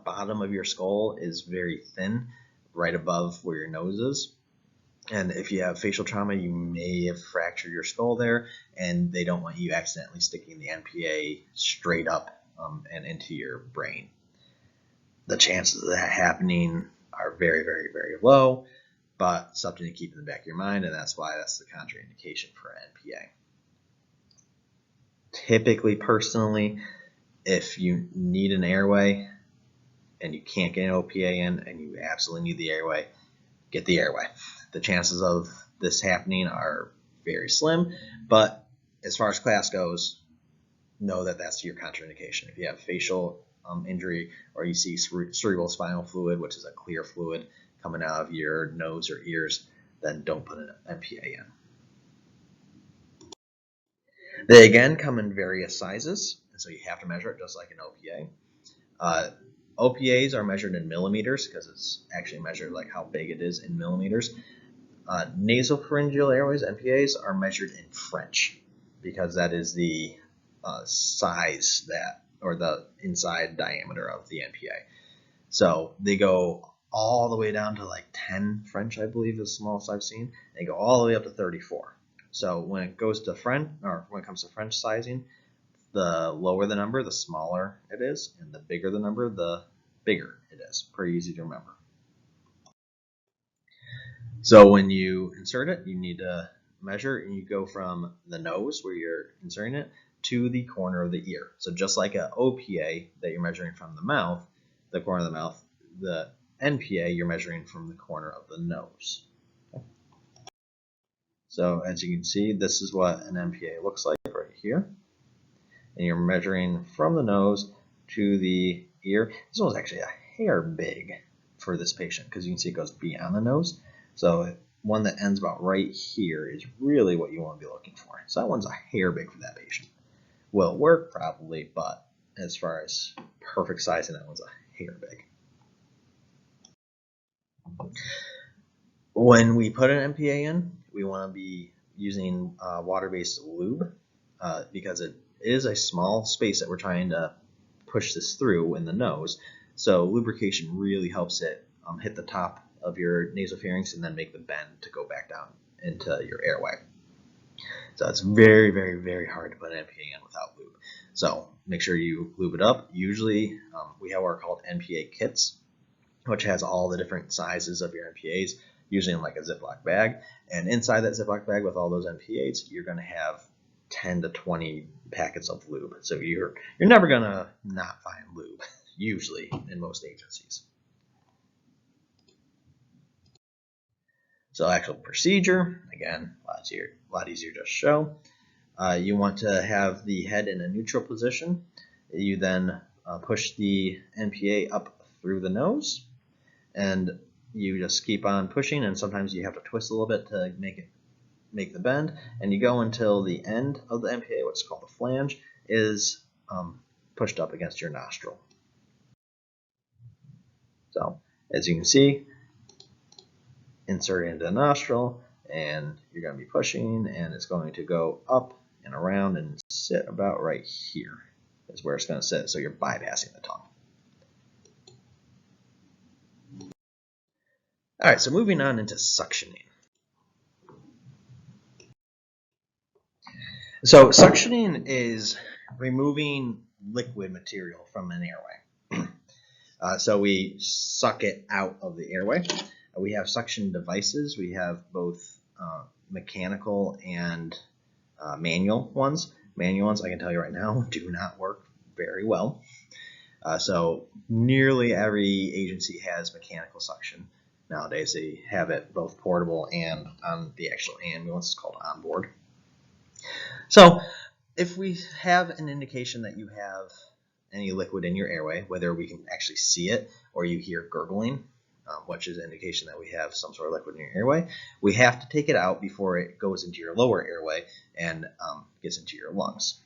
bottom of your skull is very thin, right above where your nose is. And if you have facial trauma, you may have fractured your skull there, and they don't want you accidentally sticking the NPA straight up and into your brain. The chances of that happening are very, very, very low, but something to keep in the back of your mind, and that's why that's the contraindication for NPA. Typically, personally, if you need an airway and you can't get an OPA in and you absolutely need the airway, get the airway. The chances of this happening are very slim, but as far as class goes, know that that's your contraindication. If you have facial injury or you see cerebral spinal fluid, which is a clear fluid coming out of your nose or ears, then don't put an NPA in. They again come in various sizes, and so you have to measure it just like an OPAs are measured in millimeters because it's actually measured like how big it is in millimeters. Nasopharyngeal airways, NPAs, are measured in French because that is the size that, or the inside diameter of the NPA. So they go all the way down to like 10 French, I believe, is the smallest I've seen. They go all the way up to 34. So when it goes to French, or when it comes to French sizing, the lower the number, the smaller it is, and the bigger the number, the bigger it is. Pretty easy to remember. So when you insert it, you need to measure, and you go from the nose where you're inserting it to the corner of the ear. So just like an OPA that you're measuring from the mouth, the corner of the mouth, the NPA you're measuring from the corner of the nose. Okay. So as you can see, this is what an NPA looks like right here. And you're measuring from the nose to the ear. This one's actually a hair big for this patient because you can see it goes beyond the nose. So one that ends about right here is really what you want to be looking for. So that one's a hair big for that patient. Will work probably, but as far as perfect sizing, that one's a hair big. When we put an NPA in, we want to be using water-based lube because it is a small space that we're trying to push this through in the nose. So lubrication really helps it hit the top of your nasopharynx and then make the bend to go back down into your airway. So it's very, very, very hard to put an NPA in without lube. So make sure you lube it up. Usually we have what are called NPA kits, which has all the different sizes of your NPAs, usually in like a Ziploc bag. And inside that Ziploc bag with all those NPAs, you're going to have 10 to 20 packets of lube. So you're never going to not find lube, usually in most agencies. So actual procedure, again, a lot easier to show. You want to have the head in a neutral position. You then push the NPA up through the nose, and you just keep on pushing, and sometimes you have to twist a little bit to make the bend, and you go until the end of the NPA, what's called the flange, is pushed up against your nostril. So as you can see, insert it into the nostril, and you're going to be pushing, and it's going to go up and around and sit about right here is where it's going to sit. So you're bypassing the tongue. All right, so moving on into suctioning. So suctioning is removing liquid material from an airway. So we suck it out of the airway. We have suction devices. We have both mechanical and manual ones. Manual ones, I can tell you right now, do not work very well. So nearly every agency has mechanical suction. Nowadays they have it both portable and on the actual ambulance. It's called onboard. So if we have an indication that you have any liquid in your airway, whether we can actually see it or you hear gurgling, which is an indication that we have some sort of liquid in your airway, we have to take it out before it goes into your lower airway and gets into your lungs.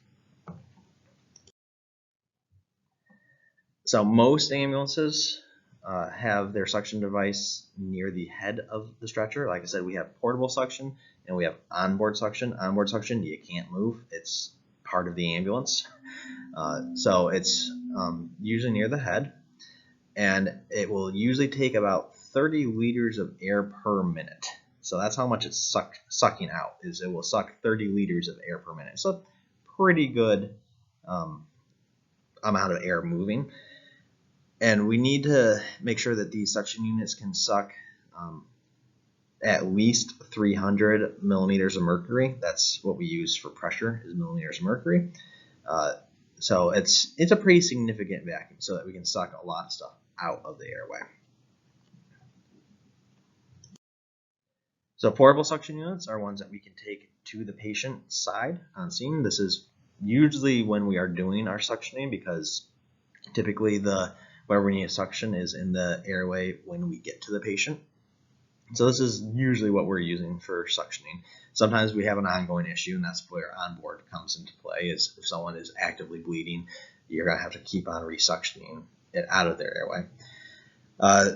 So most ambulances have their suction device near the head of the stretcher. Like I said, we have portable suction and we have onboard suction. Onboard suction, you can't move. It's part of the ambulance. So it's usually near the head, and it will usually take about 30 liters of air per minute. So that's how much it's sucking out, is it will suck 30 liters of air per minute. So pretty good amount of air moving. And we need to make sure that these suction units can suck at least 300 millimeters of mercury. That's what we use for pressure, is millimeters of mercury. So it's a pretty significant vacuum so that we can suck a lot of stuff out of the airway. So portable suction units are ones that we can take to the patient side on scene. This is usually when we are doing our suctioning, because typically where we need a suction is in the airway when we get to the patient. So this is usually what we're using for suctioning. Sometimes we have an ongoing issue, and that's where onboard comes into play. Is if someone is actively bleeding, you're going to have to keep on resuctioning it out of their airway.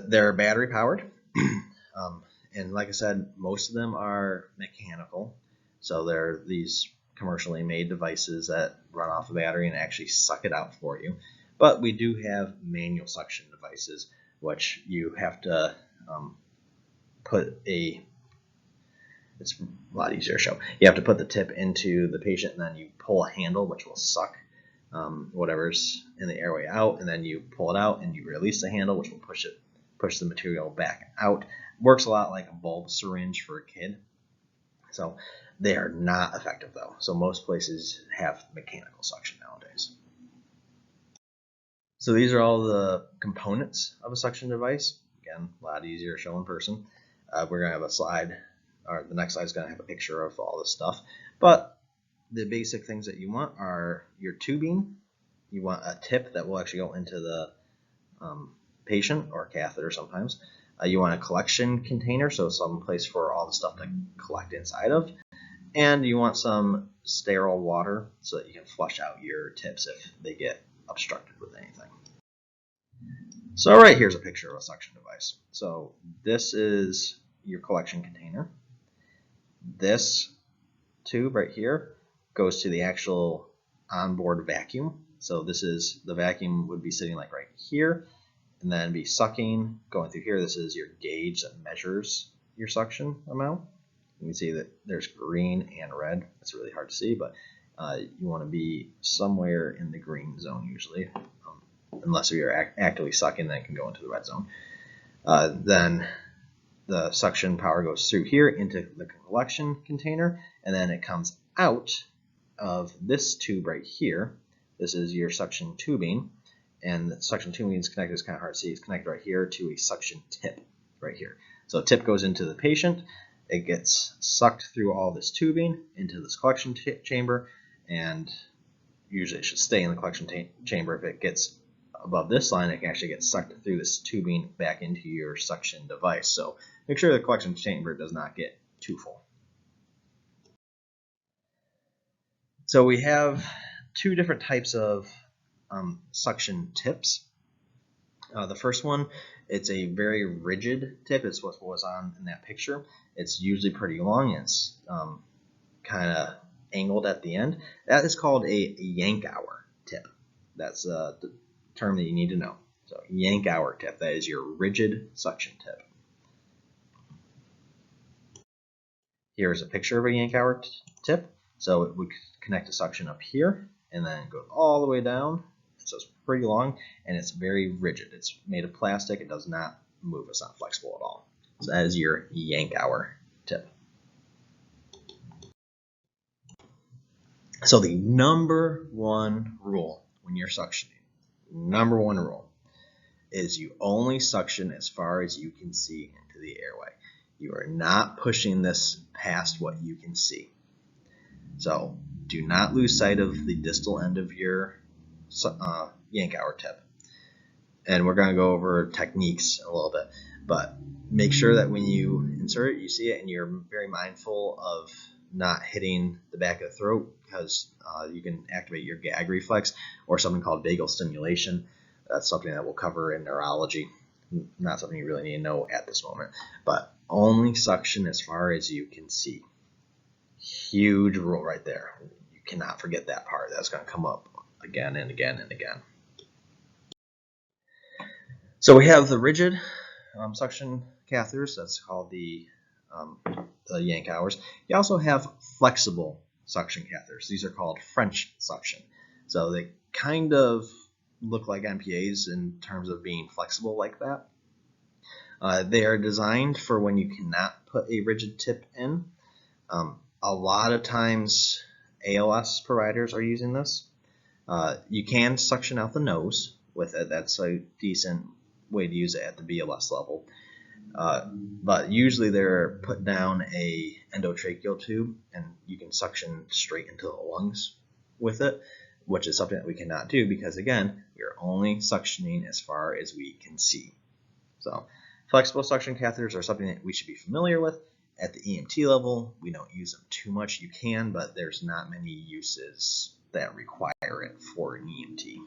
They're battery powered, and like I said, most of them are mechanical. So they're these commercially made devices that run off a battery and actually suck it out for you. But we do have manual suction devices, which you have to it's a lot easier to show. You have to put the tip into the patient, and then you pull a handle, which will suck whatever's in the airway out, and then you pull it out and you release the handle, which will push the material back out. Works a lot like a bulb syringe for a kid. So they are not effective though. So most places have mechanical suction nowadays. So these are all the components of a suction device. Again, a lot easier to show in person. We're going to have a slide, or the next slide is going to have a picture of all this stuff. But the basic things that you want are your tubing. You want a tip that will actually go into the patient, or catheter sometimes. You want a collection container, so some place for all the stuff to collect inside of. And you want some sterile water so that you can flush out your tips if they get obstructed with anything. So right here's a picture of a suction device. So this is your collection container. This tube right here goes to the actual onboard vacuum. So this is, the vacuum would be sitting like right here, and then be sucking, going through here. This is your gauge that measures your suction amount. You can see that there's green and red. It's really hard to see, but you want to be somewhere in the green zone usually, unless you're actively sucking, then it can go into the red zone. Then the suction power goes through here into the collection container, and then it comes out of this tube right here. This is your suction tubing, and the suction tubing is connected, it's kind of hard to see, it's connected right here to a suction tip right here. So a tip goes into the patient, it gets sucked through all this tubing into this collection chamber, and usually it should stay in the collection chamber. If it gets above this line, it can actually get sucked through this tubing back into your suction device. So make sure the collection chamber does not get too full. So we have two different types of suction tips. The first one, it's a very rigid tip. It's what was on in that picture. It's usually pretty long. It's kind of angled at the end. That is called a yank-hour tip. That's the term that you need to know. So yank-hour tip, that is your rigid suction tip. Here's a picture of a yank-hour tip. So it would connect to suction up here, and then go all the way down. So it's pretty long, and it's very rigid. It's made of plastic. It does not move. It's not flexible at all. So that is your yank-hour tip. So the number one rule when you're suctioning, number one rule, is you only suction as far as you can see into the airway. You are not pushing this past what you can see. So do not lose sight of the distal end of your yank-hour tip. And we're going to go over techniques a little bit, but make sure that when you insert it, you see it, and you're very mindful of not hitting the back of the throat, because you can activate your gag reflex, or something called vagal stimulation. That's something that we'll cover in neurology. Not something you really need to know at this moment, but only suction as far as you can see. Huge rule right there. You cannot forget that part. That's going to come up again and again and again. So we have the rigid suction catheters. That's called the yank-hours. You also have flexible suction catheters. These are called French suction. So they kind of look like NPAs in terms of being flexible like that. They are designed for when you cannot put a rigid tip in. A lot of times ALS providers are using this. You can suction out the nose with it. That's a decent way to use it at the BLS level. But usually they're put down a endotracheal tube, and you can suction straight into the lungs with it, which is something that we cannot do because, again, we're only suctioning as far as we can see. So flexible suction catheters are something that we should be familiar with. At the EMT level, we don't use them too much. You can, but there's not many uses that require it for an EMT.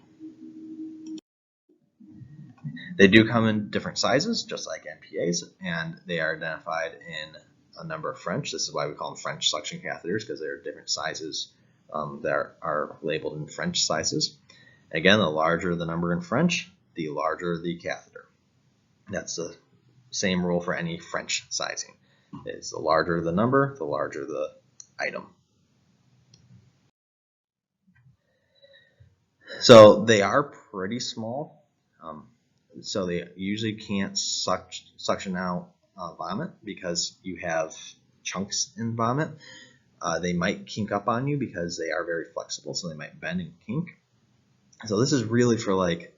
They do come in different sizes, just like NPAs, and they are identified in a number of French. This is why we call them French suction catheters, because they're different sizes that are labeled in French sizes. Again, the larger the number in French, the larger the catheter. That's the same rule for any French sizing. It's the larger the number, the larger the item. So they are pretty small. So they usually can't suction out vomit because you have chunks in vomit. They might kink up on you because they are very flexible, so they might bend and kink. So this is really for like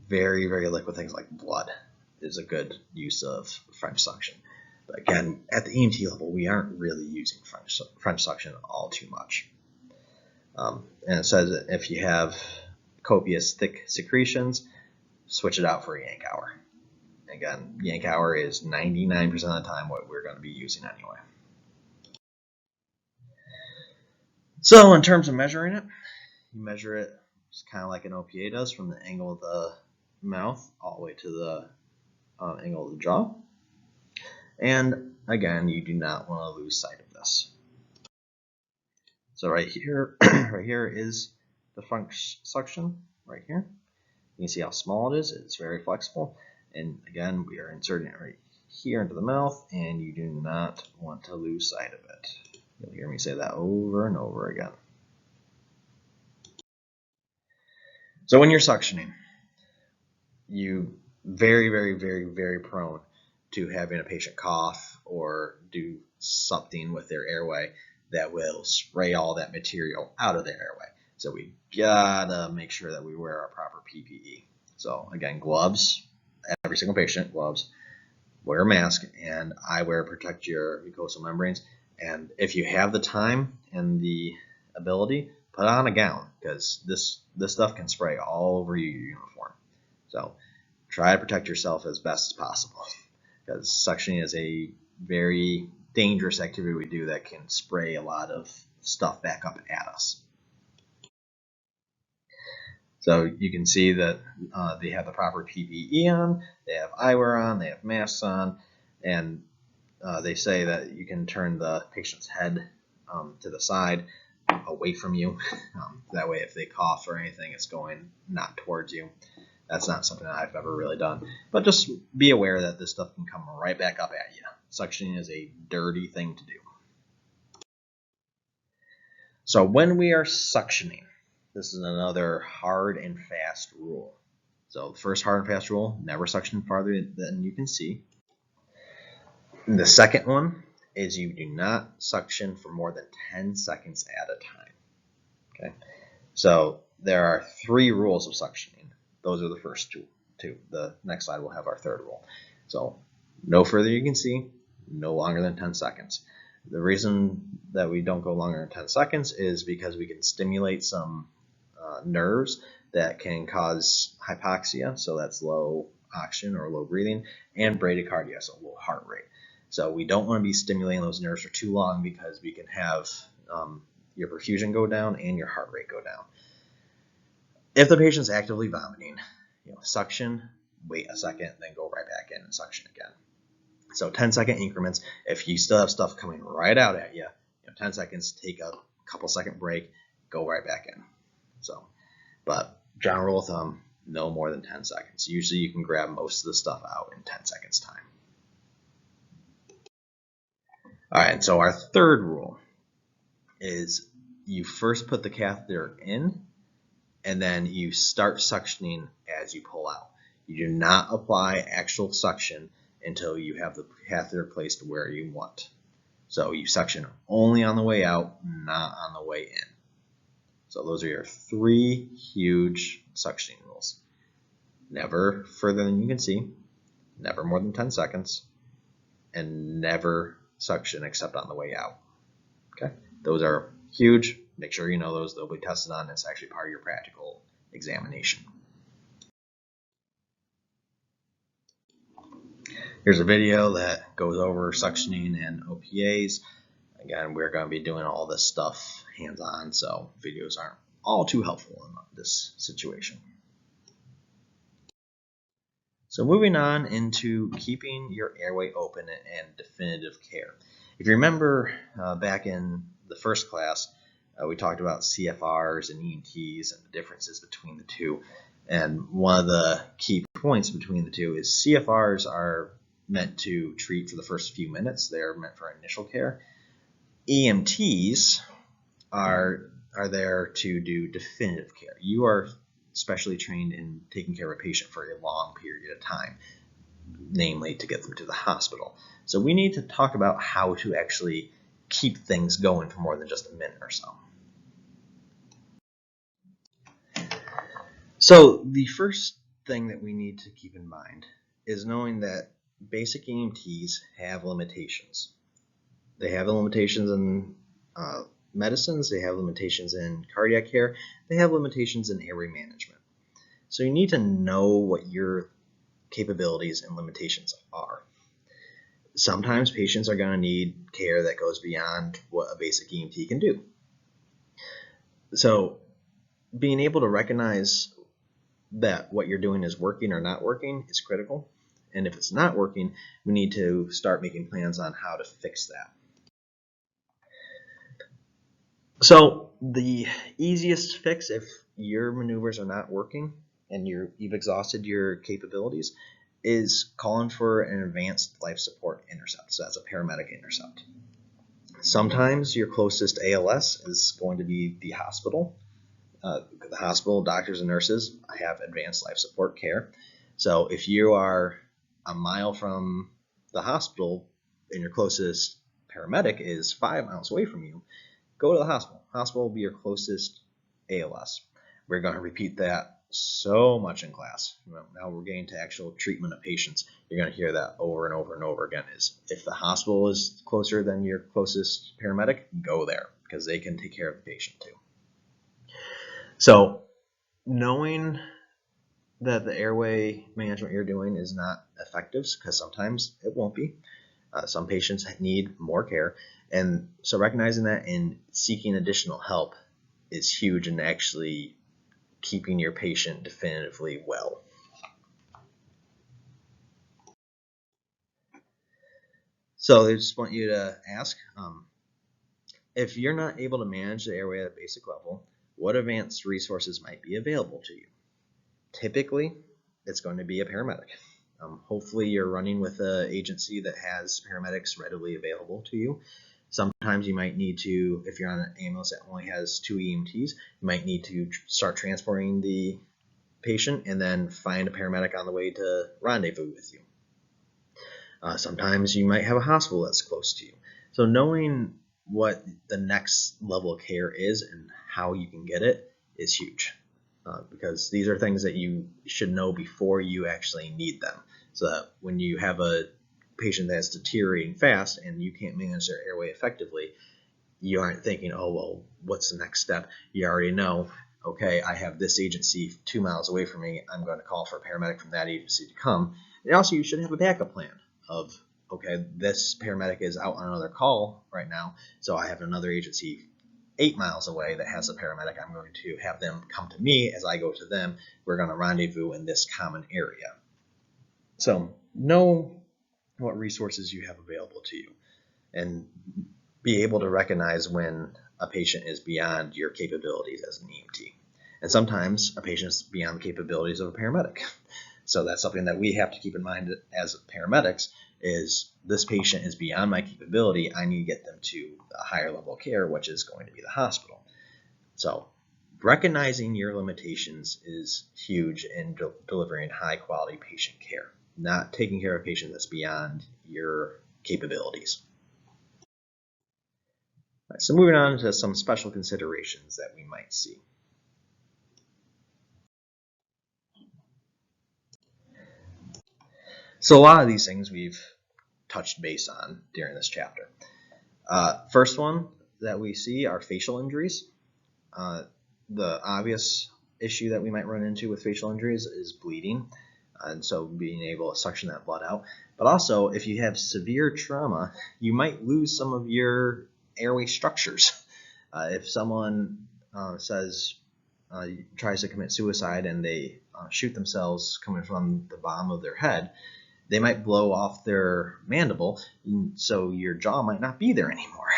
very, very liquid things like blood is a good use of French suction. But again, at the EMT level, we aren't really using French suction all too much. And it says that if you have copious thick secretions, switch it out for a yank hour. Again, yank hour is 99% of the time what we're going to be using anyway. So in terms of measuring it, you measure it just kind of like an OPA does, from the angle of the mouth all the way to the angle of the jaw. And again, you do not want to lose sight of this. So right here, right here is the French suction right here. You can see how small it is. It's very flexible. And again, we are inserting it right here into the mouth, and you do not want to lose sight of it. You'll hear me say that over and over again. So when you're suctioning, you very, very, very, very prone to having a patient cough or do something with their airway that will spray all that material out of their airway. So we gotta make sure that we wear our proper PPE. So again, gloves, every single patient, gloves, wear a mask, and eyewear protect your mucosal membranes. And if you have the time and the ability, put on a gown, because this stuff can spray all over your uniform. So try to protect yourself as best as possible, because suctioning is a very dangerous activity we do that can spray a lot of stuff back up at us. So you can see that they have the proper PPE on, they have eyewear on, they have masks on, and they say that you can turn the patient's head to the side away from you. That way if they cough or anything, it's going not towards you. That's not something that I've ever really done. But just be aware that this stuff can come right back up at you. Suctioning is a dirty thing to do. So when we are suctioning, this is another hard and fast rule. So the first hard and fast rule, never suction farther than you can see. And the second one is you do not suction for more than 10 seconds at a time. Okay. So there are 3 rules of suctioning. Those are the first two. The next slide will have our third rule. So no further you can see, no longer than 10 seconds. The reason that we don't go longer than 10 seconds is because we can stimulate some nerves that can cause hypoxia, so that's low oxygen or low breathing, and bradycardia, so low heart rate. So we don't want to be stimulating those nerves for too long, because we can have your perfusion go down and your heart rate go down. If the patient's actively vomiting, suction, wait a second, then go right back in and suction again. So 10-second increments. If you still have stuff coming right out at you, 10 seconds, take a couple second break, go right back in. So, but general rule of thumb, no more than 10 seconds. Usually you can grab most of the stuff out in 10 seconds time. All right, so our third rule is you first put the catheter in, and then you start suctioning as you pull out. You do not apply actual suction until you have the catheter placed where you want. So you suction only on the way out, not on the way in. So those are your 3 huge suctioning rules. Never further than you can see, never more than 10 seconds, and never suction except on the way out. Okay, those are huge. Make sure you know those. They'll be tested on. It's actually part of your practical examination. Here's a video that goes over suctioning and OPAs. Again, we're going to be doing all this stuff hands-on, so videos aren't all too helpful in this situation. So moving on into keeping your airway open and definitive care. If you remember back in the first class, we talked about CFRs and ENTs and the differences between the two. And one of the key points between the two is CFRs are meant to treat for the first few minutes. They're meant for initial care. EMTs are there to do definitive care. You are specially trained in taking care of a patient for a long period of time, namely to get them to the hospital. So we need to talk about how to actually keep things going for more than just a minute or so. So the first thing that we need to keep in mind is knowing that basic EMTs have limitations. They have limitations in medicines, they have limitations in cardiac care, they have limitations in airway management. So you need to know what your capabilities and limitations are. Sometimes patients are going to need care that goes beyond what a basic EMT can do. So being able to recognize that what you're doing is working or not working is critical. And if it's not working, we need to start making plans on how to fix that. So the easiest fix if your maneuvers are not working and you've exhausted your capabilities is calling for an advanced life support intercept. So that's a paramedic intercept. Sometimes your closest ALS is going to be the hospital. The hospital doctors and nurses have advanced life support care. So if you are a mile from the hospital and your closest paramedic is 5 miles away from you, go to the hospital. Hospital will be your closest ALS. We're going to repeat that so much in class. Now we're getting to actual treatment of patients. You're going to hear that over and over and over again is if the hospital is closer than your closest paramedic, go there because they can take care of the patient too. So knowing that the airway management you're doing is not effective, because sometimes it won't be. Some patients need more care. And so recognizing that and seeking additional help is huge in actually keeping your patient definitively well. So I just want you to ask, if you're not able to manage the airway at a basic level, what advanced resources might be available to you? Typically, it's going to be a paramedic. Hopefully you're running with an agency that has paramedics readily available to you. Sometimes you might need to, if you're on an ambulance that only has 2 EMTs, you might need to start transporting the patient and then find a paramedic on the way to rendezvous with you. Sometimes you might have a hospital that's close to you. So knowing what the next level of care is and how you can get it is huge. Because these are things that you should know before you actually need them. So that when you have a patient that's deteriorating fast and you can't manage their airway effectively, you aren't thinking, oh, well, what's the next step? You already know, okay, I have this agency 2 miles away from me. I'm going to call for a paramedic from that agency to come. And also, you should have a backup plan of, okay, this paramedic is out on another call right now, so I have another agency 8 miles away that has a paramedic. I'm going to have them come to me as I go to them. We're going to rendezvous in this common area. So know what resources you have available to you and be able to recognize when a patient is beyond your capabilities as an EMT. And sometimes a patient is beyond the capabilities of a paramedic. So that's something that we have to keep in mind as paramedics is this patient is beyond my capability. I need to get them to a higher level of care, which is going to be the hospital. So recognizing your limitations is huge in delivering high quality patient care, not taking care of a patient that's beyond your capabilities. Right, so moving on to some special considerations that we might see. So a lot of these things we've touched base on during this chapter. First one that we see are facial injuries. The obvious issue that we might run into with facial injuries is bleeding, and so being able to suction that blood out. But also, if you have severe trauma, you might lose some of your airway structures. If someone says, tries to commit suicide and they shoot themselves coming from the bottom of their head, they might blow off their mandible, so your jaw might not be there anymore.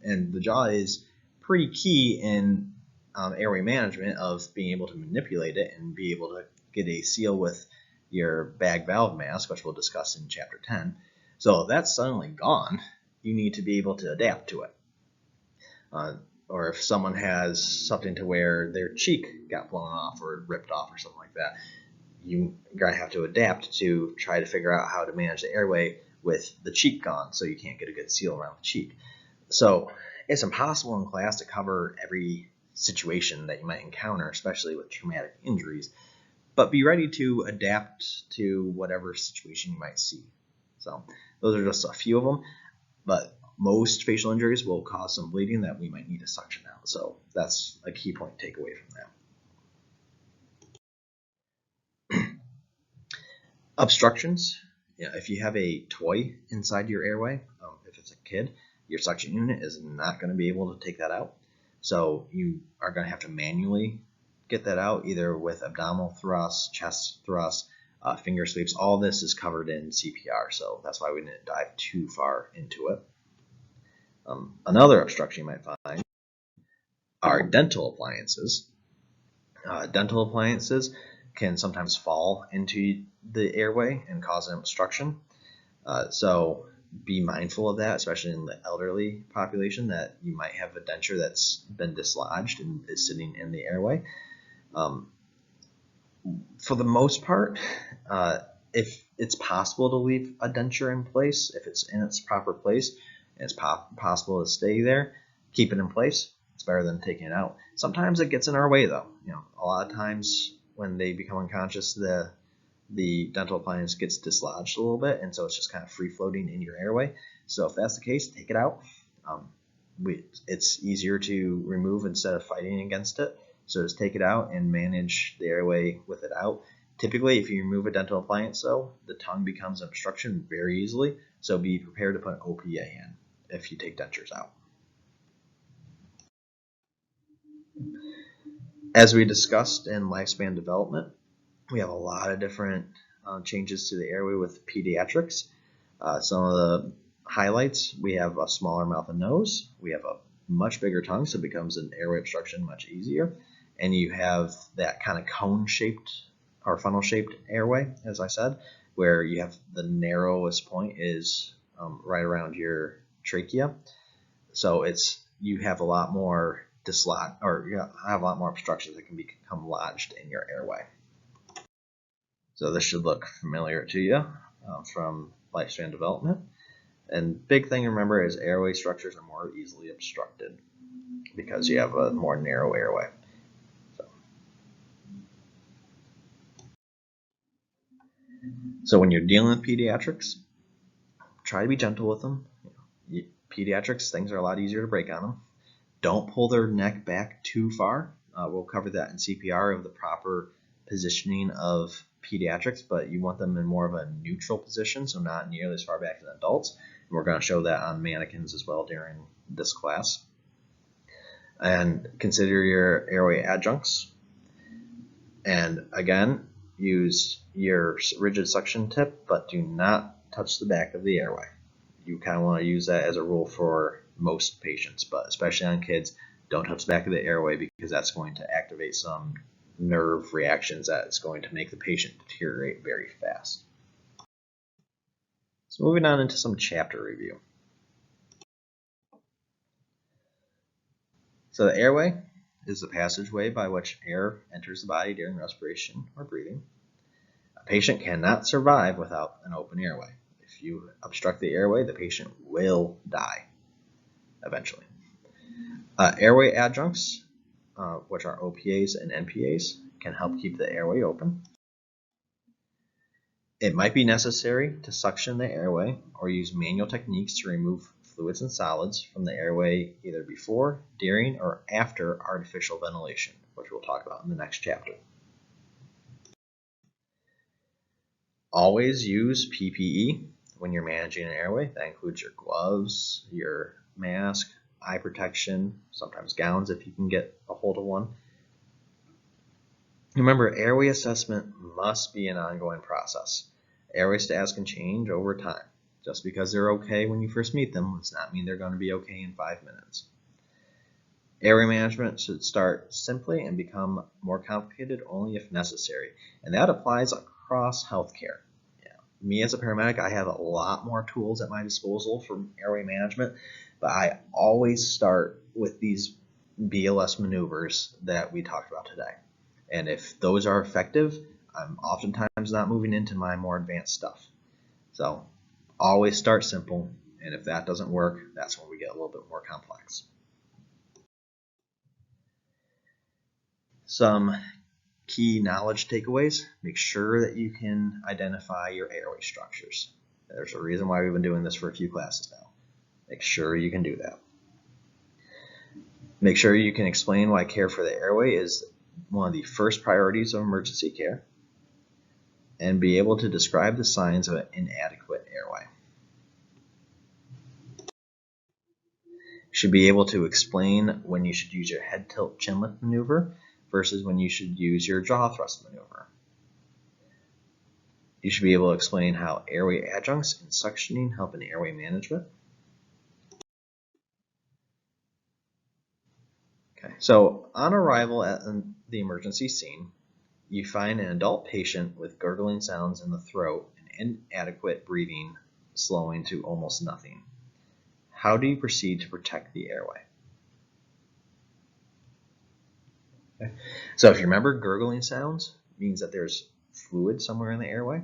And the jaw is pretty key in airway management of being able to manipulate it and be able to get a seal with your bag valve mask, which we'll discuss in chapter 10. So if that's suddenly gone, you need to be able to adapt to it. Or if someone has something to where their cheek got blown off or ripped off or something like that, you're going to have to adapt to try to figure out how to manage the airway with the cheek gone so you can't get a good seal around the cheek. So it's impossible in class to cover every situation that you might encounter, especially with traumatic injuries, but be ready to adapt to whatever situation you might see. So those are just a few of them, but most facial injuries will cause some bleeding that we might need to suction out. So that's a key point to take away from that. Obstructions. Yeah, if you have a toy inside your airway, if it's a kid, your suction unit is not going to be able to take that out. So you are going to have to manually get that out, either with abdominal thrusts, chest thrusts, finger sweeps. All this is covered in CPR, so that's why we didn't dive too far into it. Another obstruction you might find are dental appliances. Dental appliances can sometimes fall into the airway and cause an obstruction. So be mindful of that, especially in the elderly population, that you might have a denture that's been dislodged and is sitting in the airway. For the most part, if it's possible to leave a denture in place, if it's in its proper place, and it's possible to stay there, keep it in place. It's better than taking it out. Sometimes it gets in our way, though. A lot of times when they become unconscious, the dental appliance gets dislodged a little bit, and so it's just kind of free floating in your airway. So if that's the case, take it out. It's easier to remove instead of fighting against it. So just take it out and manage the airway with it out. Typically, if you remove a dental appliance, though, the tongue becomes an obstruction very easily. So be prepared to put an OPA in if you take dentures out. As we discussed in lifespan development, we have a lot of different changes to the airway with pediatrics. Some of the highlights: we have a smaller mouth and nose. We have a much bigger tongue, so it becomes an airway obstruction much easier. And you have that kind of cone-shaped or funnel-shaped airway, as I said, where you have the narrowest point is right around your trachea. So you have a lot more obstructions that can become lodged in your airway. So this should look familiar to you from lifespan development. And big thing to remember is airway structures are more easily obstructed because you have a more narrow airway. So when you're dealing with pediatrics, try to be gentle with them. Pediatrics, things are a lot easier to break on them. Don't pull their neck back too far. We'll cover that in CPR of the proper positioning of pediatrics, but you want them in more of a neutral position, so not nearly as far back as adults. And we're going to show that on mannequins as well during this class. And consider your airway adjuncts. And again, use your rigid suction tip, but do not touch the back of the airway. You kind of want to use that as a rule for most patients, but especially on kids, don't touch the back of the airway because that's going to activate some nerve reactions that's going to make the patient deteriorate very fast. So moving on into some chapter review. So the airway is the passageway by which air enters the body during respiration or breathing. A patient cannot survive without an open airway. If you obstruct the airway, the patient will die eventually. Airway adjuncts, which are OPAs and NPAs, can help keep the airway open. It might be necessary to suction the airway or use manual techniques to remove fluids and solids from the airway either before, during, or after artificial ventilation, which we'll talk about in the next chapter. Always use PPE when you're managing an airway. That includes your gloves, your mask, eye protection, sometimes gowns if you can get a hold of one. Remember, airway assessment must be an ongoing process. Airway status can change over time. Just because they're okay when you first meet them does not mean they're going to be okay in 5 minutes. Airway management should start simply and become more complicated only if necessary, and that applies across healthcare. Me as a paramedic, I have a lot more tools at my disposal for airway management, but I always start with these BLS maneuvers that we talked about today. And if those are effective, I'm oftentimes not moving into my more advanced stuff. So always start simple, and if that doesn't work, that's when we get a little bit more complex. Some key knowledge takeaways: make sure that you can identify your airway structures. There's a reason why we've been doing this for a few classes now. Make sure you can do that. Make sure you can explain why care for the airway is one of the first priorities of emergency care, and be able to describe the signs of an inadequate airway. You should be able to explain when you should use your head tilt chin lift maneuver versus when you should use your jaw thrust maneuver. You should be able to explain how airway adjuncts and suctioning help in airway management. Okay, so on arrival at the emergency scene, you find an adult patient with gurgling sounds in the throat and inadequate breathing slowing to almost nothing. How do you proceed to protect the airway? Okay. So if you remember, gurgling sounds means that there's fluid somewhere in the airway.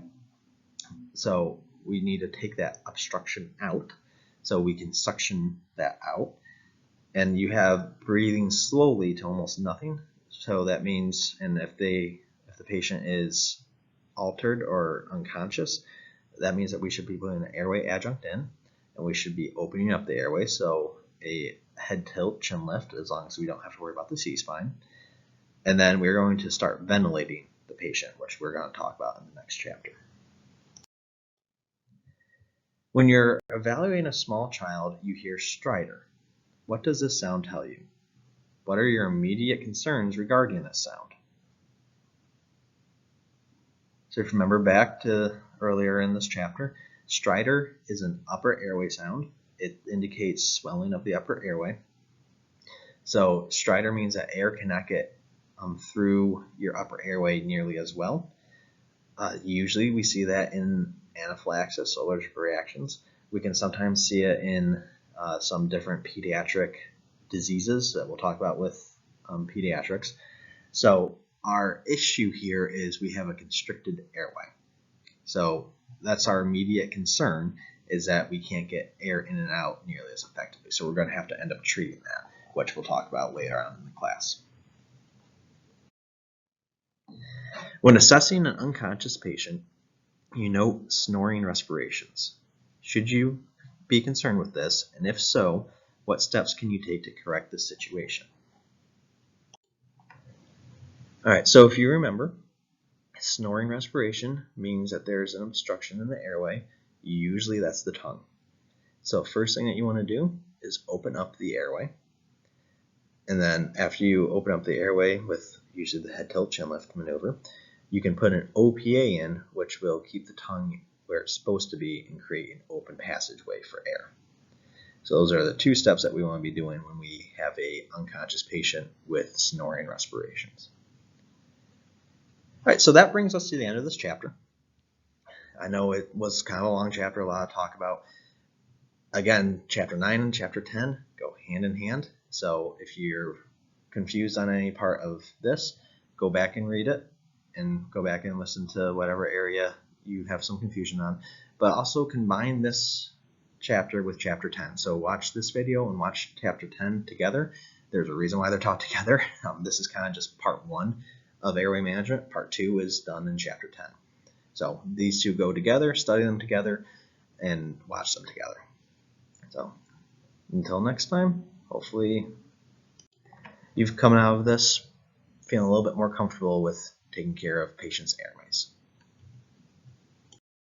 So we need to take that obstruction out so we can suction that out. And you have breathing slowly to almost nothing. So that means, and if the patient is altered or unconscious, that means that we should be putting an airway adjunct in, and we should be opening up the airway. So a head tilt chin lift, as long as we don't have to worry about the C-spine. And then we're going to start ventilating the patient, which we're going to talk about in the next chapter. When you're evaluating a small child, you hear stridor. What does this sound tell you? What are your immediate concerns regarding this sound? So if you remember back to earlier in this chapter, stridor is an upper airway sound. It indicates swelling of the upper airway. So stridor means that air cannot get through your upper airway nearly as well. Usually we see that in anaphylaxis, allergic reactions. We can sometimes see it in some different pediatric diseases that we'll talk about with pediatrics. So our issue here is we have a constricted airway. So that's our immediate concern, is that we can't get air in and out nearly as effectively. So we're going to have to end up treating that, which we'll talk about later on in the class. When assessing an unconscious patient, you note snoring respirations. Should you be concerned with this? And if so, what steps can you take to correct this situation? All right, so if you remember, snoring respiration means that there's an obstruction in the airway. Usually that's the tongue. So first thing that you want to do is open up the airway. And then after you open up the airway with usually the head tilt chin lift maneuver, you can put an OPA in, which will keep the tongue where it's supposed to be and create an open passageway for air. So those are the two steps that we want to be doing when we have an unconscious patient with snoring respirations. All right, so that brings us to the end of this chapter. I know it was kind of a long chapter, a lot to talk about. Again, chapter 9 and chapter 10 go hand in hand. So if you're confused on any part of this, go back and read it, and go back and listen to whatever area you have some confusion on. But also combine this chapter with chapter 10. So watch this video and watch chapter 10 together. There's a reason why they're taught together. This is kind of just part 1 of airway management. Part 2 is done in chapter 10. So these two go together, study them together, and watch them together. So until next time, hopefully you've come out of this feeling a little bit more comfortable with taking care of patients' airway.